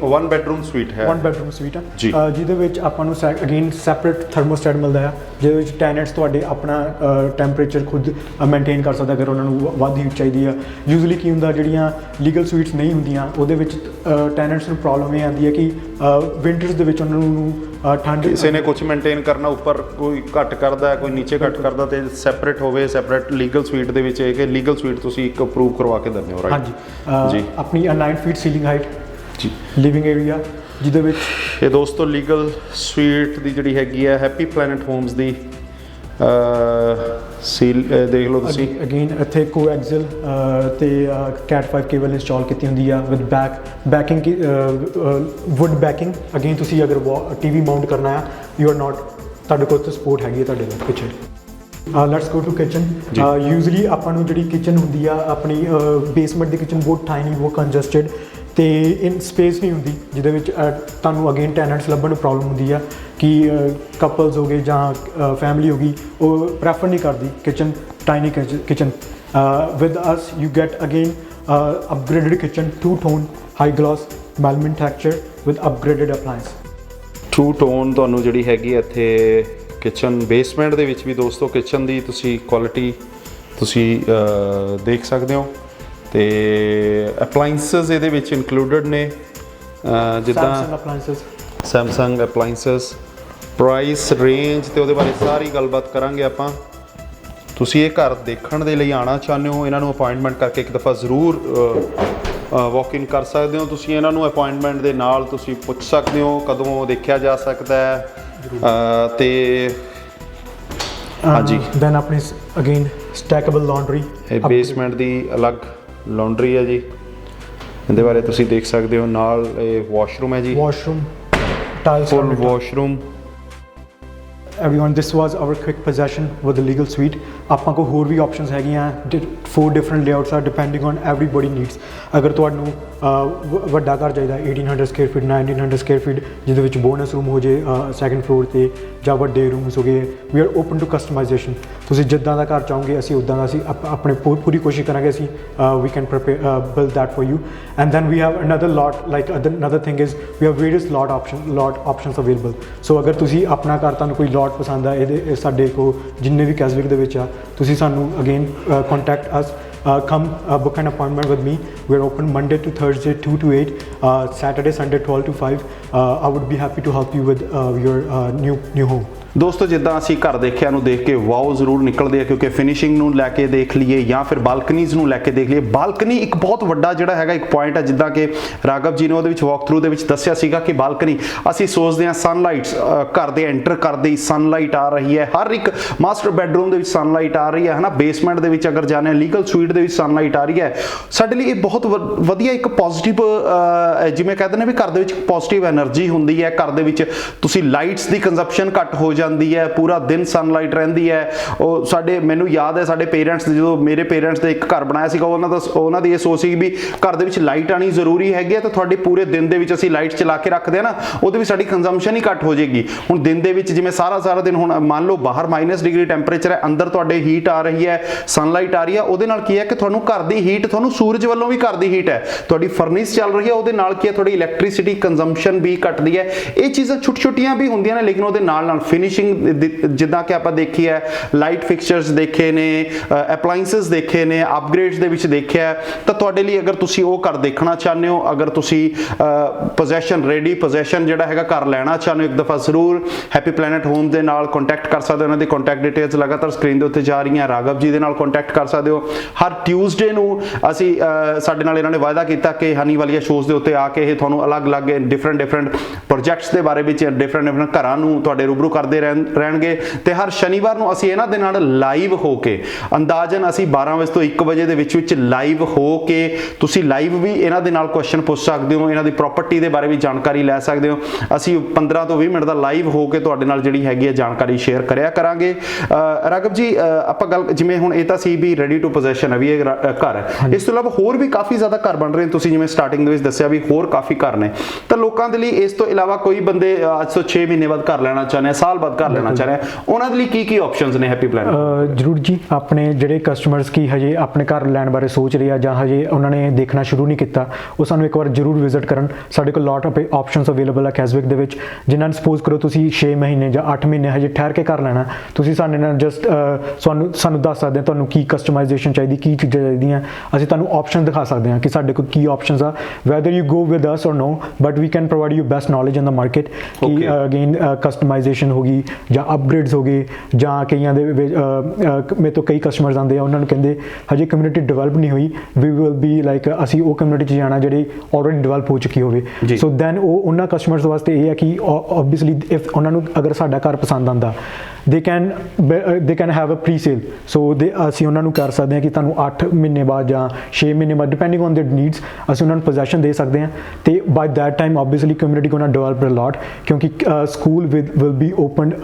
ਵਨ ਬੈਡਰੂਮ ਸਵੀਟ ਹੈ। ਵਨ ਬੈਡਰੂਮ ਸਵੀਟ ਜੀ। ਆ ਜਿਹਦੇ ਵਿੱਚ ਆਪਾਂ ਨੂੰ ਅਗੇਨ ਸੈਪਰੇਟ ਥਰਮੋਸਟੈਟ ਮਿਲਦਾ ਆ, ਜਿਹਦੇ ਵਿੱਚ ਟੈਨੈਂਟਸ ਤੁਹਾਡੇ ਆਪਣਾ ਟੈਂਪਰੇਚਰ ਖੁਦ ਮੇਨਟੇਨ ਕਰ ਸਕਦਾ ਅਗਰ ਉਹਨਾਂ ਨੂੰ ਵੱਧ ਹੀਟ ਚਾਹੀਦੀ ਆ। ਯੂਜ਼ਲੀ ਕੀ ਹੁੰਦਾ, ਜਿਹੜੀਆਂ ਲੀਗਲ ਸਵੀਟਸ ਨਹੀਂ ਹੁੰਦੀਆਂ ਉਹਦੇ ਵਿੱਚ ਟੈਨੈਂਟਸ ਨੂੰ ਪ੍ਰੋਬਲਮ ਇਹ ਆਉਂਦੀ ਹੈ ਕਿ ਵਿੰਟਰਸ ਦੇ ਵਿੱਚ ਉਹਨਾਂ ਨੂੰ ਠੰਡ, ਕਿਸੇ ਨੇ ਕੁਝ ਮੇਨਟੇਨ ਕਰਨਾ, ਉੱਪਰ ਕੋਈ ਘੱਟ ਕਰਦਾ ਕੋਈ ਨੀਚੇ ਘੱਟ ਕਰਦਾ, ਤੇ ਸੈਪਰੇਟ ਹੋਵੇ। ਸੈਪਰੇਟ ਲੀਗਲ ਸਵੀਟ ਦੇ ਵਿੱਚ ਇਹ ਕਿ ਲੀਗਲ ਸਵੀਟ ਤੁਸੀਂ ਇੱਕ ਅਪਰੂਵ ਕਰਵਾ ਕੇ ਦਿੰਦੇ ਹੋ, ਰਾਈਟ? ਹਾਂਜੀ ਜੀ। ਆਪਣੀ 9 feet ceiling height ਜੀ। ਲਿਵਿੰਗ ਏਰੀਆ ਜਿਹਦੇ ਵਿੱਚ ਇਹ ਦੋਸਤੋ ਲੀਗਲ ਸਵੀਟ ਦੀ ਜਿਹੜੀ ਹੈਗੀ ਹੈ ਹੈਪੀ ਪਲੈਨਟ ਹੋਮਸ ਦੀ ਸੀਲ ਦੇਖ ਲਓ ਤੁਸੀਂ। ਅਗੇਨ ਇੱਥੇ ਕੋਐਕਸਲ ਤੇ ਕੈਟ 5 ਕੇਬਲ ਇੰਸਟਾਲ ਕੀਤੀ ਹੁੰਦੀ ਆ with backing wood backing. Again ਤੁਸੀਂ ਅਗਰ ਟੀਵੀ ਮਾਊਂਟ ਕਰਨਾ ਆ, ਯੂ ਆਰ ਨਾਟ, ਤੁਹਾਡੇ ਕੋਲ ਸਪੋਰਟ ਹੈਗੀ ਹੈ ਤੁਹਾਡੇ ਨਾਲ ਪਿੱਛੇ। Let's go to kitchen. Usually ਆਪਾਂ ਨੂੰ ਜਿਹੜੀ ਕਿਚਨ ਹੁੰਦੀ ਆ ਆਪਣੀ ਬੇਸਮੈਂਟ ਦੀ ਕਿਚਨ ਬਹੁਤ ਟਾਈਨੀ, ਬਹੁਤ ਕੰਜਸਟਡ ਤੇ ਇਨ ਸਪੇਸ ਨਹੀਂ ਹੁੰਦੀ, ਜਿਹਦੇ ਵਿੱਚ ਤੁਹਾਨੂੰ ਅਗੇਨ ਟੈਨੈਂਟਸ ਲੱਭਣ ਨੂੰ ਪ੍ਰੋਬਲਮ ਹੁੰਦੀ ਆ ਕਿ ਕਪਲਸ ਹੋ ਗਏ ਜਾਂ ਫੈਮਿਲੀ ਹੋ ਗਈ, ਉਹ ਪ੍ਰੈਫਰ ਨਹੀਂ ਕਰਦੀ kitchen, tiny kitchen. With us you get again upgraded kitchen, 2 tone high glass melamine texture with upgraded appliance. 2 tone ਤੁਹਾਨੂੰ ਜਿਹੜੀ ਹੈਗੀ ਇੱਥੇ ਕਿਚਨ ਬੇਸਮੈਂਟ ਦੇ ਵਿੱਚ ਵੀ ਦੋਸਤੋ ਕਿਚਨ ਦੀ ਤੁਸੀਂ ਕੁਆਲਿਟੀ ਤੁਸੀਂ ਦੇਖ ਸਕਦੇ ਹੋ। ਤੇ ਅਪਲਾਈਐਂਸਸ ਇਹਦੇ ਵਿੱਚ ਇਨਕਲੂਡਡ ਨੇ, ਜਿੱਦਾਂ ਸੈਮਸੰਗ ਅਪਲਾਈਐਂਸਸ। ਪ੍ਰਾਈਸ ਰੇਂਜ ਤੇ ਉਹਦੇ ਬਾਰੇ ਸਾਰੀ ਗੱਲਬਾਤ ਕਰਾਂਗੇ ਆਪਾਂ। ਤੁਸੀਂ ਇਹ ਘਰ ਦੇਖਣ ਦੇ ਲਈ ਆਉਣਾ ਚਾਹੁੰਦੇ ਹੋ, ਇਹਨਾਂ ਨੂੰ ਅਪਾਇੰਟਮੈਂਟ ਕਰਕੇ ਇੱਕ ਦਫਾ ਜ਼ਰੂਰ ਵਾਕ ਇਨ ਕਰ ਸਕਦੇ ਹੋ। ਤੁਸੀਂ ਇਹਨਾਂ ਨੂੰ ਅਪਾਇੰਟਮੈਂਟ ਦੇ ਨਾਲ ਤੁਸੀਂ ਪੁੱਛ ਸਕਦੇ ਹੋ ਕਦੋਂ ਦੇਖਿਆ ਜਾ ਸਕਦਾ ਹੈ। ਤੇ ਹਾਂਜੀ, ਦੈਨ ਆਪਣੀ ਅਗੇਨ ਸਟੈਕੇਬਲ ਲਾਂਡਰੀ, ਇਹ ਬੇਸਮੈਂਟ ਦੀ ਅਲੱਗ ਲਾਂਡਰੀ ਹੈ ਜੀ, ਇਹਦੇ ਬਾਰੇ ਤੁਸੀਂ ਦੇਖ ਸਕਦੇ ਹੋ। ਨਾਲ ਇਹ ਵਾਸ਼ਰੂਮ ਹੈ ਜੀ, washroom tiles, full washroom. everyone, this was our quick possession with the legal suite। ਆਪਾਂ ਕੋਲ ਹੋਰ ਵੀ ਆਪਸ਼ਨਸ ਹੈਗੀਆਂ, 4 different layouts are depending on everybody needs। ਅਗਰ ਤੁਹਾਨੂੰ ਵੱਡਾ ਘਰ ਚਾਹੀਦਾ 1800 ਸਕੁਅਰ ਫੀਟ, 1900 ਸਕੁਅਰ ਫੀਟ, ਜਿਹਦੇ ਵਿੱਚ ਬੋਨਸ ਰੂਮ ਹੋ ਜੇ ਸੈਕੰਡ ਫਲੋਰ ਤੇ, ਜਾਂ ਵੱਡੇ ਰੂਮਸ ਹੋ ਗਏ, we are open to customization. ਤੁਸੀਂ ਜਿੱਦਾਂ ਦਾ ਘਰ ਚਾਹੋਗੇ ਅਸੀਂ ਉੱਦਾਂ ਦਾ, ਅਸੀਂ ਆਪਣੇ ਪੂਰੀ ਕੋਸ਼ਿਸ਼ ਕਰਾਂਗੇ ਅਸੀਂ we can prepare build that for you। and then we have another lot, like another thing is we have various lot options available। so ਅਗਰ ਤੁਸੀਂ ਆਪਣਾ ਘਰ, ਤੁਹਾਨੂੰ ਕੋਈ lot ਪਸੰਦ ਆ, ਇਹਦੇ ਸਾਡੇ ਕੋਲ ਜਿੰਨੇ ਵੀ ਕੈਸਵਿਕ ਦੇ ਵਿੱਚ ਆ, ਤੁਸੀਂ ਸਾਨੂੰ again contact us, come book an appointment with me। we are open Monday to Thursday 2 to 8, Saturday Sunday 12 to 5। I would be happy to help you with your new home। ਦੋਸਤੋ ਜਿੱਦਾਂ ਅਸੀਂ ਘਰ ਦੇਖਿਆ ਨੂੰ ਦੇਖ ਕੇ ਵਾਓ ਜ਼ਰੂਰ ਨਿਕਲਦੇ ਆ, ਕਿਉਂਕਿ ਫਿਨਿਸ਼ਿੰਗ ਨੂੰ ਲੈ ਕੇ ਦੇਖ ਲਈਏ ਜਾਂ ਫਿਰ ਬਾਲਕਨੀਜ਼ ਨੂੰ ਲੈ ਕੇ ਦੇਖ ਲਈਏ। ਬਾਲਕਨੀ ਇੱਕ ਬਹੁਤ ਵੱਡਾ ਜਿਹੜਾ ਹੈਗਾ ਇੱਕ ਪੁਆਇੰਟ ਹੈ, ਜਿੱਦਾਂ ਕਿ ਰਾਘਵ ਜੀ ਨੇ ਉਹਦੇ ਵਿੱਚ ਵਾਕ ਥਰੂ ਦੇ ਵਿੱਚ ਦੱਸਿਆ ਸੀਗਾ ਕਿ ਬਾਲਕਨੀ ਅਸੀਂ ਸੋਚਦੇ ਹਾਂ ਸਨਲਾਈਟਸ ਘਰ ਦੇ ਐਂਟਰ ਕਰਦੇ ਹੀ ਸਨਲਾਈਟ ਆ ਰਹੀ ਹੈ, ਹਰ ਇੱਕ ਮਾਸਟਰ ਬੈਡਰੂਮ ਦੇ ਵਿੱਚ ਸਨਲਾਈਟ ਆ ਰਹੀ ਹੈ, ਹਨਾ। ਬੇਸਮੈਂਟ ਦੇ ਵਿੱਚ ਅਗਰ ਜਾਣੇ ਲੀਗਲ ਸਵੀਟ ਦੇ ਵਿੱਚ ਸਨਲਾਈਟ ਆ ਰਹੀ ਹੈ। ਸਾਡੇ ਲਈ ਇਹ ਬਹੁਤ ਵਧੀਆ ਇੱਕ ਪੋਜ਼ਿਟਿਵ, ਜਿਵੇਂ ਕਹਿੰਦੇ ਨੇ ਵੀ ਘਰ ਦੇ ਵਿੱਚ ਪੋਜ਼ਿਟਿਵ એનર્ਜੀ ਹੁੰਦੀ ਹੈ। ਘਰ ਦੇ ਵਿੱਚ ਤੁਸੀਂ ਲਾਈਟਸ ਦੀ ਕੰਜ਼ੰਪਸ਼ਨ ਘੱਟ ਹੋ ਜਾਂਦੀ ਹੈ, ਪੂਰਾ ਦਿਨ ਸਨਲਾਈਟ ਰਹਿੰਦੀ ਹੈ। ਉਹ ਮੈਨੂੰ ਯਾਦ ਹੈ ਸਾਡੇ ਪੇਰੈਂਟਸ ਦੇ, ਜਦੋਂ ਮੇਰੇ ਪੇਰੈਂਟਸ ਦੇ ਇੱਕ ਘਰ ਬਣਾਇਆ ਸੀਗਾ, ਉਹਨਾਂ ਦੀ ਇਹ ਸੋਚ ਸੀ ਵੀ ਘਰ ਦੇ ਵਿੱਚ ਲਾਈਟ ਆਣੀ ਜ਼ਰੂਰੀ ਹੈਗੀ ਹੈ, ਤਾਂ ਤੁਹਾਡੇ ਪੂਰੇ ਦਿਨ ਦੇ ਵਿੱਚ ਅਸੀਂ ਲਾਈਟ ਚਲਾ ਕੇ ਰੱਖਦੇ ਆ ਨਾ, ਉਹਦੇ ਵਿੱਚ ਸਾਡੀ ਕੰਜ਼ੰਪਸ਼ਨ ਹੀ ਘੱਟ ਹੋ ਜਾਏਗੀ। ਹੁਣ ਦਿਨ ਦੇ ਵਿੱਚ ਜਿਵੇਂ ਸਾਰਾ ਦਿਨ, ਹੁਣ ਮੰਨ ਲਓ ਬਾਹਰ -ਡਿਗਰੀ ਟੈਂਪਰੇਚਰ ਹੈ, ਅੰਦਰ ਤੁਹਾਡੇ ਹੀਟ ਆ ਰਹੀ ਹੈ, ਸਨਲਾਈਟ ਆ ਰਹੀ ਹੈ, ਉਹਦੇ ਨਾਲ ਕੀ ਹੈ ਕਿ ਤੁਹਾਨੂੰ ਘਰ ਦੀ ਹੀਟ, ਤੁਹਾਨੂੰ ਸੂਰਜ ਵੱਲੋਂ ਵੀ ਘਰ ਦੀ ਹੀਟ ਹੈ, ਤੁਹਾਡੀ ਫਰਨਿਸ ਚੱਲ ਰਹੀ ਹੈ, ਉਹਦੇ ਨਾਲ ਕੀ ਹੈ ਤੁਹਾਡੀ ਇਲੈਕਟ੍ਰਿਸਿਟੀ ਕੰਜ਼ੰਪਸ਼ਨ ਵੀ ਵੀ ਘਟਦੀ ਹੈ। ਇਹ ਚੀਜ਼ਾਂ ਛੋਟੀਆਂ ਵੀ ਹੁੰਦੀਆਂ ਨੇ, ਲੇਕਿਨ ਉਹਦੇ ਨਾਲ ਫਿਨਿਸ਼ਿੰਗ ਜਿੱਦਾਂ ਕਿ ਆਪਾਂ ਦੇਖੀ ਹੈ, ਲਾਈਟ ਫਿਕਸਚਰਸ ਦੇਖੇ ਨੇ, ਅਪਲਾਈਐਂਸਸ ਦੇਖੇ ਨੇ, ਅਪਗ੍ਰੇਡਸ ਦੇ ਵਿੱਚ ਦੇਖਿਆ, ਤਾਂ ਤੁਹਾਡੇ ਲਈ ਅਗਰ ਤੁਸੀਂ ਉਹ ਘਰ ਦੇਖਣਾ ਚਾਹੁੰਦੇ ਹੋ, ਅਗਰ ਤੁਸੀਂ ਪੋਜੈਸ਼ਨ ਜਿਹੜਾ ਹੈਗਾ ਘਰ ਲੈਣਾ ਚਾਹੁੰਦੇ ਹੋ, ਇੱਕ ਦਫਾ ਜ਼ਰੂਰ ਹੈਪੀ ਪਲੈਨਟ ਹੋਮ ਦੇ ਨਾਲ ਕੰਟੈਕਟ ਕਰ ਸਕਦੇ ਹੋ। ਉਹਨਾਂ ਦੀ ਕੰਟੈਕਟ ਡਿਟੇਲਸ ਲਗਾਤਾਰ ਸਕਰੀਨ ਦੇ ਉੱਤੇ ਜਾ ਰਹੀਆਂ। ਰਾਘਵ ਜੀ ਦੇ ਨਾਲ ਕੰਟੈਕਟ ਕਰ ਸਕਦੇ ਹੋ। ਹਰ ਟਿਊਜ਼ਡੇ ਨੂੰ ਅਸੀਂ ਸਾਡੇ ਨਾਲ ਇਹਨਾਂ ਨੇ ਵਾਅਦਾ ਕੀਤਾ ਕਿ ਹਨੀ ਵਾਲੀਆ ਸ਼ੋਜ਼ ਦੇ ਉੱਤੇ ਆ ਕੇ ਇਹ ਤੁਹਾਨੂੰ ਅਲੱਗ-ਅਲੱਗ ਡਿਫਰੈਂਟ ਪ੍ਰੋਜੈਕਟਸ ਦੇ ਬਾਰੇ ਵਿੱਚ ਡਿਫਰੈਂਟ ਘਰਾਂ ਨੂੰ ਤੁਹਾਡੇ ਰੂਬਰੂ ਕਰਦੇ ਰਹਿਣਗੇ। ਤੇ ਹਰ ਸ਼ਨੀਵਾਰ ਨੂੰ ਅਸੀਂ ਇਹਨਾਂ ਦੇ ਨਾਲ ਲਾਈਵ ਹੋ ਕੇ, ਅੰਦਾਜ਼ਨ ਅਸੀਂ 12 ਵਜੇ ਤੋਂ 1 ਵਜੇ ਦੇ ਵਿੱਚ ਲਾਈਵ ਹੋ ਕੇ ਤੁਸੀਂ ਲਾਈਵ ਵੀ ਇਹਨਾਂ ਦੇ ਨਾਲ ਕੁਐਸਚਨ ਪੁੱਛ ਸਕਦੇ ਹੋ, ਇਹਨਾਂ ਦੀ ਪ੍ਰਾਪਰਟੀ ਦੇ ਬਾਰੇ ਵੀ ਜਾਣਕਾਰੀ ਲੈ ਸਕਦੇ ਹੋ। ਅਸੀਂ 15 ਤੋਂ 20 ਮਿੰਟ ਦਾ ਲਾਈਵ ਹੋ ਕੇ ਤੁਹਾਡੇ ਨਾਲ ਜਿਹੜੀ ਹੈਗੀ ਹੈ ਜਾਣਕਾਰੀ ਸ਼ੇਅਰ ਕਰਿਆ ਕਰਾਂਗੇ। ਰਾਘਵ ਜੀ, ਆਪਾਂ ਗੱਲ ਜਿਵੇਂ ਹੁਣ ਇਹ ਤਾਂ ਸੀ ਵੀ ਰੈਡੀ ਟੂ ਪੋਜੈਸ਼ਨ ਹੈ, ਵੀ ਇਹ ਘਰ ਹੈ, ਇਸ ਤੋਂ ਇਲਾਵਾ ਹੋਰ ਵੀ ਕਾਫੀ ਜ਼ਿਆਦਾ ਘਰ ਬਣ ਰਹੇ ਨੇ। ਤੁਸੀਂ ਜਿਵੇਂ ਸਟਾਰਟਿੰਗ ਦੇ ਵਿੱਚ ਦੱਸਿਆ ਵੀ ਹੋਰ ਕਾਫੀ ਘਰ ਨੇ, ਤਾਂ ਲੋਕਾਂ ਦੇ ਲਈ ਇਸ ਤੋਂ ਇਲਾਵਾ ਕੋਈ ਬੰਦੇ ਅੱਜ ਤੋਂ 6 ਮਹੀਨੇ ਬਾਅਦ ਘਰ ਲੈਣਾ ਚਾਹੁੰਦੇ ਆ, ਸਾਲ ਬਾਅਦ ਘਰ ਲੈਣਾ ਚਾਹੁੰਦੇ ਆ, ਉਹਨਾਂ ਦੇ ਲਈ ਕੀ ਆਪਸ਼ਨਸ ਨੇ ਹੈਪੀ ਪਲੈਨਟ? ਜ਼ਰੂਰ ਜੀ, ਆਪਣੇ ਜਿਹੜੇ ਕਸਟਮਰਸ ਕੀ ਹਜੇ ਆਪਣੇ ਘਰ ਲੈਣ ਬਾਰੇ ਸੋਚ ਰਹੇ ਆ ਜਾਂ ਹਜੇ ਉਹਨਾਂ ਨੇ ਦੇਖਣਾ ਸ਼ੁਰੂ ਨਹੀਂ ਕੀਤਾ, ਉਹ ਸਾਨੂੰ ਇੱਕ ਵਾਰ ਜ਼ਰੂਰ ਵਿਜ਼ਿਟ ਕਰਨ। ਸਾਡੇ ਕੋਲ ਲੋਟ ਆਫ ਆਪਸ਼ਨਸ ਅਵੇਲੇਬਲ ਆ ਕੈਜ਼ਵਿਕ ਦੇ ਵਿੱਚ। ਜਿਨ੍ਹਾਂ ਨੂੰ ਸਪੋਜ਼ ਕਰੋ ਤੁਸੀਂ 6 ਮਹੀਨੇ ਜਾਂ 8 ਮਹੀਨੇ ਹਜੇ ਠਹਿਰ ਕੇ ਘਰ ਲੈਣਾ, ਤੁਸੀਂ ਸਾਡੇ ਨਾਲ ਜਸਟ ਸਾਨੂੰ ਦੱਸ ਸਕਦੇ ਹੋ ਤੁਹਾਨੂੰ ਕੀ ਕਸਟਮਾਈਜ਼ੇਸ਼ਨ ਚਾਹੀਦੀ, ਕੀ ਚੀਜ਼ਾਂ ਚਾਹੀਦੀਆਂ। ਅਸੀਂ ਤੁਹਾਨੂੰ ਆਪਸ਼ਨ ਦਿਖਾ ਸਕਦੇ ਹਾਂ ਕਿ ਸਾਡੇ ਕੋਲ ਕੀ ਆਪਸ਼ਨਸ ਆ, whether you go with us or no, but we can provide you best knowledge in the market ਕਿ ਅਗੇਨ ਕਸਟਮਾਈਜ਼ੇਸ਼ਨ ਹੋ ਗਈ ਜਾਂ ਅਪਗ੍ਰੇਡਸ ਹੋ ਗਏ, ਜਾਂ ਕਈਆਂ ਦੇ ਮੇਰੇ ਤੋਂ ਕਈ ਕਸਟਮਰਸ ਆਉਂਦੇ ਆ, ਉਹਨਾਂ ਨੂੰ ਕਹਿੰਦੇ ਹਜੇ ਕਮਿਊਨਿਟੀ ਡਿਵੈਲਪ ਨਹੀਂ ਹੋਈ, ਵੀ ਵਿਲ ਬੀ ਲਾਈਕ ਅਸੀਂ ਉਹ ਕਮਿਊਨਿਟੀ 'ਚ ਜਾਣਾ ਜਿਹੜੀ ਆਲਰੇਡੀ ਡਿਵੈਲਪ ਹੋ ਚੁੱਕੀ ਹੋਵੇ। ਸੋ ਦੈਨ ਉਹਨਾਂ ਕਸਟਮਰਸ ਵਾਸਤੇ ਇਹ ਹੈ ਕਿ ਓਬਵੀਅਸਲੀ ਇਫ ਉਹਨਾਂ ਨੂੰ ਅਗਰ ਸਾਡਾ ਘਰ ਪਸੰਦ ਆਉਂਦਾ, they can have a pre-sale, so ਅਸੀਂ ਉਹਨਾਂ ਨੂੰ ਕਰ ਸਕਦੇ ਹਾਂ ਕਿ ਤੁਹਾਨੂੰ 8 ਮਹੀਨੇ ਬਾਅਦ ਜਾਂ 6 ਮਹੀਨੇ ਬਾਅਦ ਡਿਪੈਂਡਿੰਗ ਔਨ ਦੇਅਰ ਨੀਡਸ ਅਸੀਂ ਉਹਨਾਂ ਨੂੰ ਪੋਜੈਸ਼ਨ ਦੇ ਸਕਦੇ ਹਾਂ। ਤੇ by that time obviously community gonna develop a lot, ਕਿਉਂਕਿ school will be opened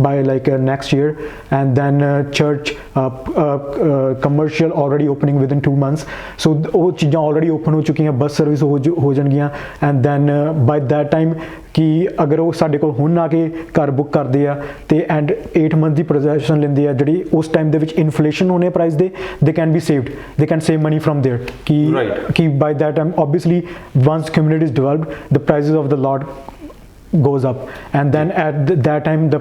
by like next year, and then church commercial already opening within 2 months, so ਉਹ ਚੀਜ਼ਾਂ ਆਲਰੇਡੀ ਓਪਨ ਹੋ ਚੁੱਕੀਆਂ, ਬੱਸ ਸਰਵਿਸ ਹੋ ਜਾਣਗੀਆਂ। And then by that time ਕਿ ਅਗਰ ਉਹ ਸਾਡੇ ਕੋਲ ਹੁਣ ਆ ਕੇ ਘਰ ਬੁੱਕ ਕਰਦੇ ਆ ਤੇ ਐਂਡ 8 months ਦੀ ਪੋਜੈਸ਼ਨ ਲੈਂਦੇ ਆ, ਜਿਹੜੀ ਉਸ ਟਾਈਮ ਦੇ ਵਿੱਚ ਇਨਫਲੇਸ਼ਨ ਹੋਣੇ ਪ੍ਰਾਈਸ ਦੇ, they can be saved, they can save money from there ਕਿ by that time obviously once community is developed the prices of the lot goes up, and then at that time the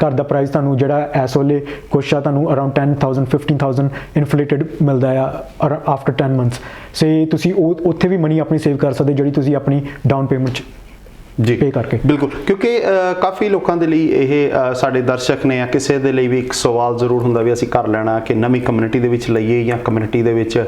ਘਰ ਦਾ price ਤੁਹਾਨੂੰ ਜਿਹੜਾ ਇਸ ਵੇਲੇ ਕੁਛ ਆ ਤੁਹਾਨੂੰ around 10,000 15,000 ਇਨਫਲੇਟਡ ਮਿਲਦਾ ਆ ਆਫਟਰ 10 months। ਸੇ ਤੁਸੀਂ ਉੱਥੇ ਵੀ ਮਨੀ ਆਪਣੀ ਸੇਵ ਕਰ ਸਕਦੇ ਜਿਹੜੀ ਤੁਸੀਂ ਆਪਣੀ ਡਾਊਨ ਪੇਮੈਂਟ 'ਚ ਜੀ ਪੇ ਕਰਕੇ। ਬਿਲਕੁਲ, ਕਿਉਂਕਿ ਕਾਫੀ ਲੋਕਾਂ ਦੇ ਲਈ ਇਹ ਸਾਡੇ ਦਰਸ਼ਕ ਨੇ, ਕਿਸੇ ਦੇ ਲਈ ਵੀ ਇੱਕ ਸਵਾਲ ਜ਼ਰੂਰ ਹੁੰਦਾ ਵੀ ਅਸੀਂ ਘਰ ਲੈਣਾ ਕਿ ਨਵੀਂ ਕਮਿਊਨਿਟੀ ਦੇ ਵਿੱਚ ਲਈਏ ਜਾਂ ਕਮਿਊਨਿਟੀ ਦੇ ਵਿੱਚ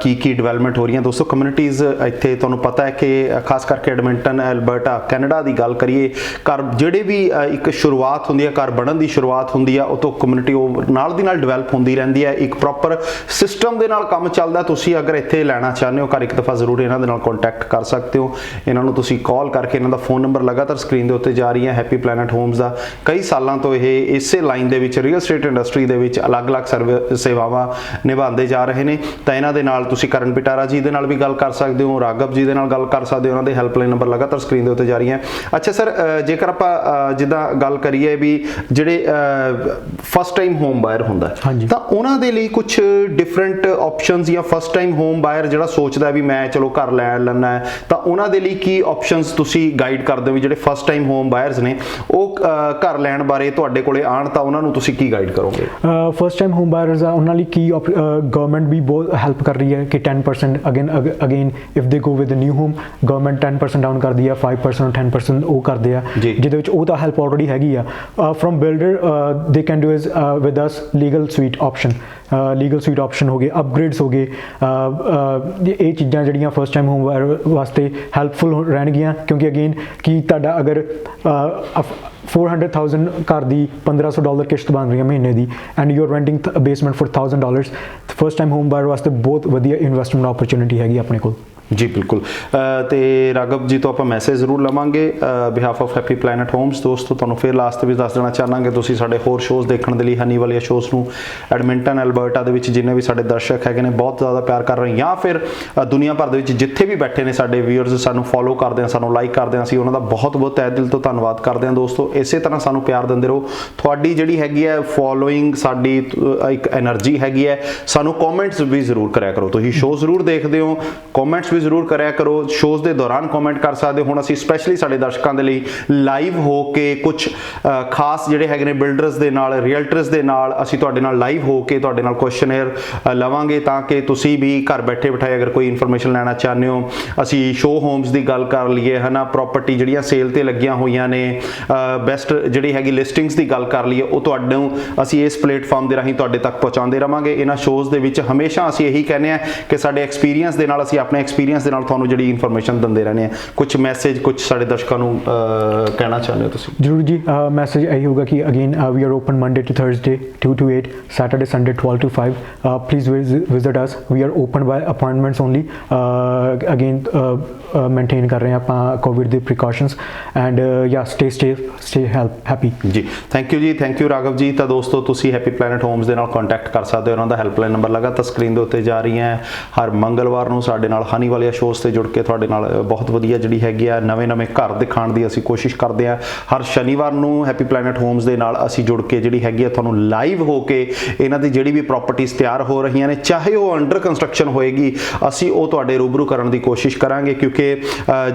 ਕੀ ਡਿਵੈਲਪਮੈਂਟ ਹੋ ਰਹੀਆਂ। ਦੋਸਤੋ, ਕਮਿਊਨਿਟੀਜ਼ ਇੱਥੇ ਤੁਹਾਨੂੰ ਪਤਾ ਹੈ ਕਿ ਖਾਸ ਕਰਕੇ ਐਡਮਿੰਟਨ, ਐਲਬਰਟਾ, ਕੈਨੇਡਾ ਦੀ ਗੱਲ ਕਰੀਏ, ਘਰ ਜਿਹੜੇ ਵੀ ਇੱਕ ਸ਼ੁਰੂਆਤ ਹੁੰਦੀ ਹੈ, ਘਰ ਬਣਨ ਦੀ ਸ਼ੁਰੂਆਤ ਹੁੰਦੀ ਆ, ਉਹ ਤੋਂ ਕਮਿਊਨਿਟੀ ਉਹ ਨਾਲ ਦੀ ਨਾਲ ਡਿਵੈਲਪ ਹੁੰਦੀ ਰਹਿੰਦੀ ਹੈ। ਇੱਕ ਪ੍ਰੋਪਰ ਸਿਸਟਮ ਦੇ ਨਾਲ ਕੰਮ ਚੱਲਦਾ। ਤੁਸੀਂ ਅਗਰ ਇੱਥੇ ਲੈਣਾ ਚਾਹੁੰਦੇ ਹੋ ਘਰ, ਇੱਕ ਦਫਾ ਜ਼ਰੂਰ ਇਹਨਾਂ ਦੇ ਨਾਲ ਕੰਟੈਕਟ ਕਰ ਸਕਦੇ ਹੋ। ਇਹਨਾਂ ਨੂੰ ਤੁਸੀਂ ਕਾਲ ਕਰਕੇ, ਇਹਨਾਂ ਦਾ ਫੋਨ ਨੰਬਰ ਲਗਾਤਾਰ ਸਕਰੀਨ ਦੇ ਉੱਤੇ ਜਾ ਰਹੀ ਹੈ। ਹੈਪੀ ਪਲੈਨਟ ਹੋਮਸ ਦਾ ਕਈ ਸਾਲਾਂ ਤੋਂ ਇਹ ਇਸੇ ਲਾਈਨ ਦੇ ਵਿੱਚ ਰੀਅਲ ਸਟੇਟ ਇੰਡਸਟਰੀ ਦੇ ਵਿੱਚ ਅਲੱਗ-ਅਲੱਗ ਸੇਵਾਵਾਂ ਨਿਭਾਉਂਦੇ ਜਾ ਰਹੇ ਨੇ। ਤਾਂ ਇਹਨਾਂ ਦੇ ਨਾਲ ਤੁਸੀਂ ਕਰਨ ਪਿਟਾਰਾ ਜੀ ਦੇ ਨਾਲ ਵੀ ਗੱਲ ਕਰ ਸਕਦੇ ਹੋ, ਰਾਘਵ ਜੀ ਦੇ ਨਾਲ ਗੱਲ ਕਰ ਸਕਦੇ ਹੋ। ਉਹਨਾਂ ਦੇ ਹੈਲਪਲਾਈਨ ਨੰਬਰ ਲਗਾਤਾਰ ਸਕਰੀਨ ਦੇ ਉੱਤੇ ਜਾ ਰਹੀ ਹੈ। ਅੱਛਾ ਸਰ, ਜੇਕਰ ਆਪਾਂ ਜਿੱਦਾਂ ਗੱਲ ਕਰੀਏ ਵੀ ਜਿਹੜੇ ਫਸਟ ਟਾਈਮ ਹੋਮ ਬਾਇਰ ਹੁੰਦਾ ਤਾਂ ਉਹਨਾਂ ਦੇ ਲਈ ਕੁਝ ਡਿਫਰੈਂਟ ਆਪਸ਼ਨਸ, ਜਾਂ ਫਸਟ ਟਾਈਮ ਹੋਮ ਬਾਇਰ ਜਿਹੜਾ ਸੋਚਦਾ ਵੀ ਮੈਂ ਚਲੋ ਘਰ ਲੈ ਲੈਣਾ ਹੈ, ਤਾਂ ਉਹਨਾਂ ਦੇ ਲਈ ਕੀ ਆਪਸ਼ਨਸ ਤੁਸੀਂ ਗਾਈਡ ਕਰਦੇ ਹੋ? ਵੀ ਜਿਹੜੇ ਫਸਟ ਟਾਈਮ ਹੋਮ ਬਾਇਰਸ ਨੇ ਉਹ ਘਰ ਲੈਣ ਬਾਰੇ ਤੁਹਾਡੇ ਕੋਲੇ ਆਣ ਤਾਂ ਉਹਨਾਂ ਨੂੰ ਤੁਸੀਂ ਕੀ ਗਾਈਡ ਕਰੋਗੇ? ਫਸਟ ਟਾਈਮ ਹੋਮ ਬਾਇਰਸ ਆ ਉਹਨਾਂ ਲਈ ਕੀ ਗਵਰਨਮੈਂਟ ਵੀ ਬਹੁਤ ਹੈਲਪ ਕਰ ਰਹੀ ਹੈ ਕਿ 10% again if they go with a new home, government 10% down ਕਰਦੀ ਆ, 5% 10% ਉਹ ਕਰਦੇ ਆ, ਜਿਹਦੇ ਵਿੱਚ ਉਹ ਤਾਂ ਹੈਲਪ ਆਲਰੇਡੀ ਹੈਗੀ ਆ। Firm builder they can do is with us legal suite option ਹੋ ਗਏ, ਅਪਗ੍ਰੇਡਸ ਹੋ ਗਏ। ਇਹ ਚੀਜ਼ਾਂ ਜਿਹੜੀਆਂ ਫਸਟ ਟਾਈਮ ਹੋਮ ਬਾਇਰ ਵਾਸਤੇ ਹੈਲਪਫੁਲ ਰਹਿਣਗੀਆਂ, ਕਿਉਂਕਿ ਅਗੇਨ ਕਿ ਤੁਹਾਡਾ ਅਗਰ 400,000 ਘਰ ਦੀ $1,500 ਕਿਸ਼ਤ ਬਣ ਰਹੀ ਹੈ ਮਹੀਨੇ ਦੀ, and you are renting basement for $1,000, first time home buyer ਵਾਸਤੇ ਬਹੁਤ ਵਧੀਆ ਇਨਵੈਸਟਮੈਂਟ ਓਪਰਚੁਨਿਟੀ ਹੈਗੀ ਆਪਣੇ ਕੋਲ। ਜੀ ਬਿਲਕੁਲ। ਤੇ ਰਾਘਵ ਜੀ ਤੋਂ ਆਪਾਂ ਮੈਸੇਜ ਜ਼ਰੂਰ ਲਵਾਂਗੇ behalf of happy planet homes. ਦੋਸਤੋ, ਤੁਹਾਨੂੰ ਫਿਰ ਲਾਸਟ ਵਿੱਚ ਦੱਸ ਦੇਣਾ ਚਾਹਾਂਗੇ, ਤੁਸੀਂ ਸਾਡੇ ਹੋਰ ਸ਼ੋਜ਼ ਦੇਖਣ ਦੇ ਲਈ ਹਨੀ ਵਾਲੀਆ ਸ਼ੋਜ਼ ਨੂੰ ਐਡਮਿੰਟਨ, ਐਲਬਰਟਾ ਦੇ ਵਿੱਚ ਜਿੰਨੇ ਵੀ ਸਾਡੇ ਦਰਸ਼ਕ ਹੈਗੇ ਨੇ ਬਹੁਤ ਜ਼ਿਆਦਾ ਪਿਆਰ ਕਰ ਰਹੇ, ਜਾਂ ਫਿਰ ਦੁਨੀਆ ਭਰ ਦੇ ਵਿੱਚ ਜਿੱਥੇ ਵੀ ਬੈਠੇ ਨੇ ਸਾਡੇ ਵੀਅਰਸ ਸਾਨੂੰ ਫੋਲੋ ਕਰਦੇ ਆ, ਸਾਨੂੰ ਲਾਈਕ ਕਰਦੇ ਆ, ਅਸੀਂ ਉਹਨਾਂ ਦਾ ਬਹੁਤ ਬਹੁਤ ਤਹਿ ਦਿਲ ਤੋਂ ਧੰਨਵਾਦ ਕਰਦੇ ਹਾਂ। ਦੋਸਤੋ, ਇਸੇ ਤਰ੍ਹਾਂ ਸਾਨੂੰ ਪਿਆਰ ਦਿੰਦੇ ਰਹੋ। ਤੁਹਾਡੀ ਜਿਹੜੀ ਹੈਗੀ ਹੈ ਫੋਲੋਇੰਗ, ਸਾਡੀ ਇੱਕ ਐਨਰਜੀ ਹੈਗੀ ਹੈ। ਸਾਨੂੰ ਕਮੈਂਟਸ ਵੀ ਜ਼ਰੂਰ ਕਰਿਆ ਕਰੋ। ਤੁਸੀਂ ਸ਼ੋਅ ਜ਼ਰੂਰ ਦੇਖਦੇ ਹੋ, ਕਮੈਂਟਸ ਵੀ ਜ਼ਰੂਰ ਕਰਿਆ ਕਰੋ। ਸ਼ੋਜ਼ ਦੇ ਦੌਰਾਨ ਕਮੈਂਟ ਕਰ ਸਕਦੇ ਹੋ। ਹੁਣ ਅਸੀਂ ਸਪੈਸ਼ਲੀ ਸਾਡੇ ਦਰਸ਼ਕਾਂ ਦੇ ਲਈ ਲਾਈਵ ਹੋ ਕੇ ਕੁਝ ਖਾਸ ਜਿਹੜੇ ਹੈਗੇ ਨੇ ਬਿਲਡਰਸ ਦੇ ਨਾਲ, ਰੀਅਲਟਰਸ ਦੇ ਨਾਲ ਅਸੀਂ ਤੁਹਾਡੇ ਨਾਲ ਲਾਈਵ ਹੋ ਕੇ ਤੁਹਾਡੇ ਨਾਲ ਕੁਐਸਚਨੇਅਰ ਲਵਾਂਗੇ, ਤਾਂ ਕਿ ਤੁਸੀਂ ਵੀ ਘਰ ਬੈਠੇ ਬਿਠਾਏ ਅਗਰ ਕੋਈ ਇਨਫੋਰਮੇਸ਼ਨ ਲੈਣਾ ਚਾਹੁੰਦੇ ਹੋ। ਅਸੀਂ ਸ਼ੋ ਹੋਮਸ ਦੀ ਗੱਲ ਕਰ ਲਈਏ ਹੈ ਨਾ, ਪ੍ਰੋਪਰਟੀ ਜਿਹੜੀਆਂ ਸੇਲ ਤੇ ਲੱਗੀਆਂ ਹੋਈਆਂ ਨੇ, ਬੈਸਟ ਜਿਹੜੀ ਹੈਗੀ ਲਿਸਟਿੰਗਸ ਦੀ ਗੱਲ ਕਰ ਲਈਏ, ਉਹ ਤੁਹਾਨੂੰ ਅਸੀਂ ਇਸ ਪਲੇਟਫਾਰਮ ਦੇ ਰਾਹੀਂ ਤੁਹਾਡੇ ਤੱਕ ਪਹੁੰਚਾਉਂਦੇ ਰਵਾਂਗੇ। ਇਹਨਾਂ ਸ਼ੋਜ਼ ਦੇ ਵਿੱਚ ਹਮੇਸ਼ਾ ਅਸੀਂ ਇਹੀ ਕਹਿੰਦੇ ਆ ਕਿ ਸਾਡੇ ਐਕਸਪੀਰੀਅੰਸ ਦੇ ਨਾਲ, ਅਸੀਂ ਆਪਣੇ ਐਕਸਪੀਰੀਅੰਸ ਦੇ ਨਾਲ ਤੁਹਾਨੂੰ ਜਿਹੜੀ ਇਨਫੋਰਮੇਸ਼ਨ ਦਿੰਦੇ ਰਹਿੰਦੇ ਆ। ਕੁਝ ਮੈਸੇਜ ਕੁਝ ਸਾਡੇ ਦਰਸ਼ਕਾਂ ਨੂੰ ਕਹਿਣਾ ਚਾਹੁੰਦੇ ਹੋ ਤੁਸੀਂ? ਜ਼ਰੂਰ ਜੀ, ਮੈਸੇਜ ਇਹੀ ਹੋਗਾ ਕਿ again we are open Monday to Thursday 2 to 8, Saturday Sunday 12 to 5. Please visit us. We are open by appointments only. Again, maintain ਕਰ ਰਹੇ ਹਾਂ ਆਪਾਂ ਕੋਵਿਡ ਦੇ ਪ੍ਰੀਕਾਸ਼ਨਸ ਐਂਡ ਯਾ ਸਟੇ ਸੇਫ, ਸਟੇ ਹੈਪੀ ਜੀ। ਥੈਂਕ ਯੂ ਜੀ, thank you Raghav ਜੀ। ਤਾਂ ਦੋਸਤੋ ਤੁਸੀਂ ਹੈਪੀ ਪਲੈਨਟ ਹੋਮਸ ਦੇ ਨਾਲ ਕੰਟੈਕਟ ਕਰ ਸਕਦੇ ਹੋ। ਉਹਨਾਂ ਦਾ ਹੈਲਪਲਾਈਨ ਨੰਬਰ ਲਗਾਤਾਰ ਸਕਰੀਨ ਦੇ ਉੱਤੇ ਜਾ ਰਹੀ ਹੈ। ਹਰ ਮੰਗਲਵਾਰ ਨੂੰ ਸਾਡੇ ਨਾਲ ਹਨੀ ਵਾਲੀਆ ਸ਼ੋਜ਼ ਤੇ ਜੁੜ ਕੇ ਤੁਹਾਡੇ ਨਾਲ ਬਹੁਤ ਵਧੀਆ ਜਿਹੜੀ ਹੈਗੀ ਆ ਨਵੇਂ ਘਰ ਦਿਖਾਉਣ ਦੀ ਅਸੀਂ ਕੋਸ਼ਿਸ਼ ਕਰਦੇ ਹਾਂ। ਹਰ ਸ਼ਨੀਵਾਰ ਨੂੰ ਹੈਪੀ ਪਲੈਨਟ ਹੋਮਸ ਦੇ ਨਾਲ ਅਸੀਂ ਜੁੜ ਕੇ ਜਿਹੜੀ ਹੈਗੀ ਆ ਤੁਹਾਨੂੰ ਲਾਈਵ ਹੋ ਕੇ ਇਹਨਾਂ ਦੀ ਜਿਹੜੀ ਵੀ ਪ੍ਰੋਪਰਟੀਜ਼ ਤਿਆਰ ਹੋ ਰਹੀਆਂ ਨੇ, ਚਾਹੇ ਉਹ ਅੰਡਰ ਕੰਸਟਰਕਸ਼ਨ ਹੋਏਗੀ, ਅਸੀਂ ਉਹ ਤੁਹਾਡੇ ਰੂਬਰੂ ਕਰਨ ਦੀ ਕੋਸ਼ਿਸ਼ ਕਰਾਂਗੇ। ਕਿਉਂਕਿ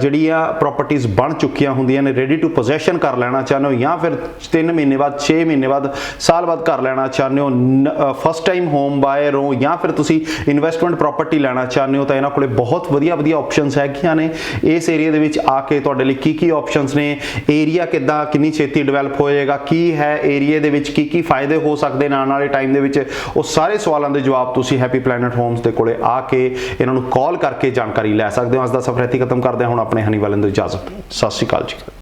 ਜਿਹੜੀਆਂ ਪ੍ਰੋਪਰਟੀਜ਼ ਬਣ ਚੁੱਕੀਆਂ ਹੁੰਦੀਆਂ ਨੇ, ਰੈਡੀ ਟੂ ਪੋਜੈਸ਼ਨ ਕਰ ਲੈਣਾ ਚਾਹੁੰਦੇ ਹੋ, ਜਾਂ ਫਿਰ 3 ਮਹੀਨੇ ਬਾਅਦ, 6 ਮਹੀਨੇ ਬਾਅਦ, ਸਾਲ ਬਾਅਦ ਕਰ ਲੈਣਾ ਚਾਹੁੰਦੇ ਹੋ, ਫਸਟ ਟਾਈਮ ਹੋਮ ਬਾਇਰ ਹੋ, ਜਾਂ ਫਿਰ ਤੁਸੀਂ ਇਨਵੈਸਟਮੈਂਟ ਪ੍ਰੋਪਰਟੀ ਲੈਣਾ ਚਾਹੁੰਦੇ ਹੋ, ਤਾਂ ਇਹਨਾਂ ਕੋਲੇ ਬਹੁਤ ਵਧੀਆ ਆਪਸ਼ਨਸ ਹੈਗੀਆਂ ਨੇ। ਇਸ ਏਰੀਆ ਦੇ ਵਿੱਚ ਆ ਕੇ ਤੁਹਾਡੇ ਲਈ ਕੀ ਆਪਸ਼ਨਸ ਨੇ, ਏਰੀਆ ਕਿੱਦਾਂ ਕਿੰਨੀ ਛੇਤੀ ਡਿਵੈਲਪ ਹੋ ਜਾਏਗਾ, ਕੀ ਹੈ ਏਰੀਆ ਦੇ ਵਿੱਚ, ਕੀ ਫਾਇਦੇ ਹੋ ਸਕਦੇ ਨੇ ਆਉਣ ਵਾਲੇ ਟਾਈਮ ਦੇ ਵਿੱਚ, ਉਹ ਸਾਰੇ ਸਵਾਲਾਂ ਦੇ ਜਵਾਬ ਤੁਸੀਂ ਹੈਪੀ ਪਲੈਨਟ ਹੋਮਸ ਦੇ ਕੋਲੇ ਆ ਕੇ ਇਹਨਾਂ ਨੂੰ ਕਾਲ ਕਰਕੇ ਜਾਣਕਾਰੀ ਲੈ ਸਕਦੇ ਹੋ। ਅੱਜ ਦਾ ਸਫ਼ਰ ਇੱਥੇ ਖਤਮ ਕਰਦੇ ਹਾਂ। ਹੁਣ ਆਪਣੇ ਹਨੀ ਵਾਲਿਆਂ ਨੂੰ ਇਜਾਜ਼ਤ। ਸਤਿ ਸ਼੍ਰੀ ਅਕਾਲ ਜੀ।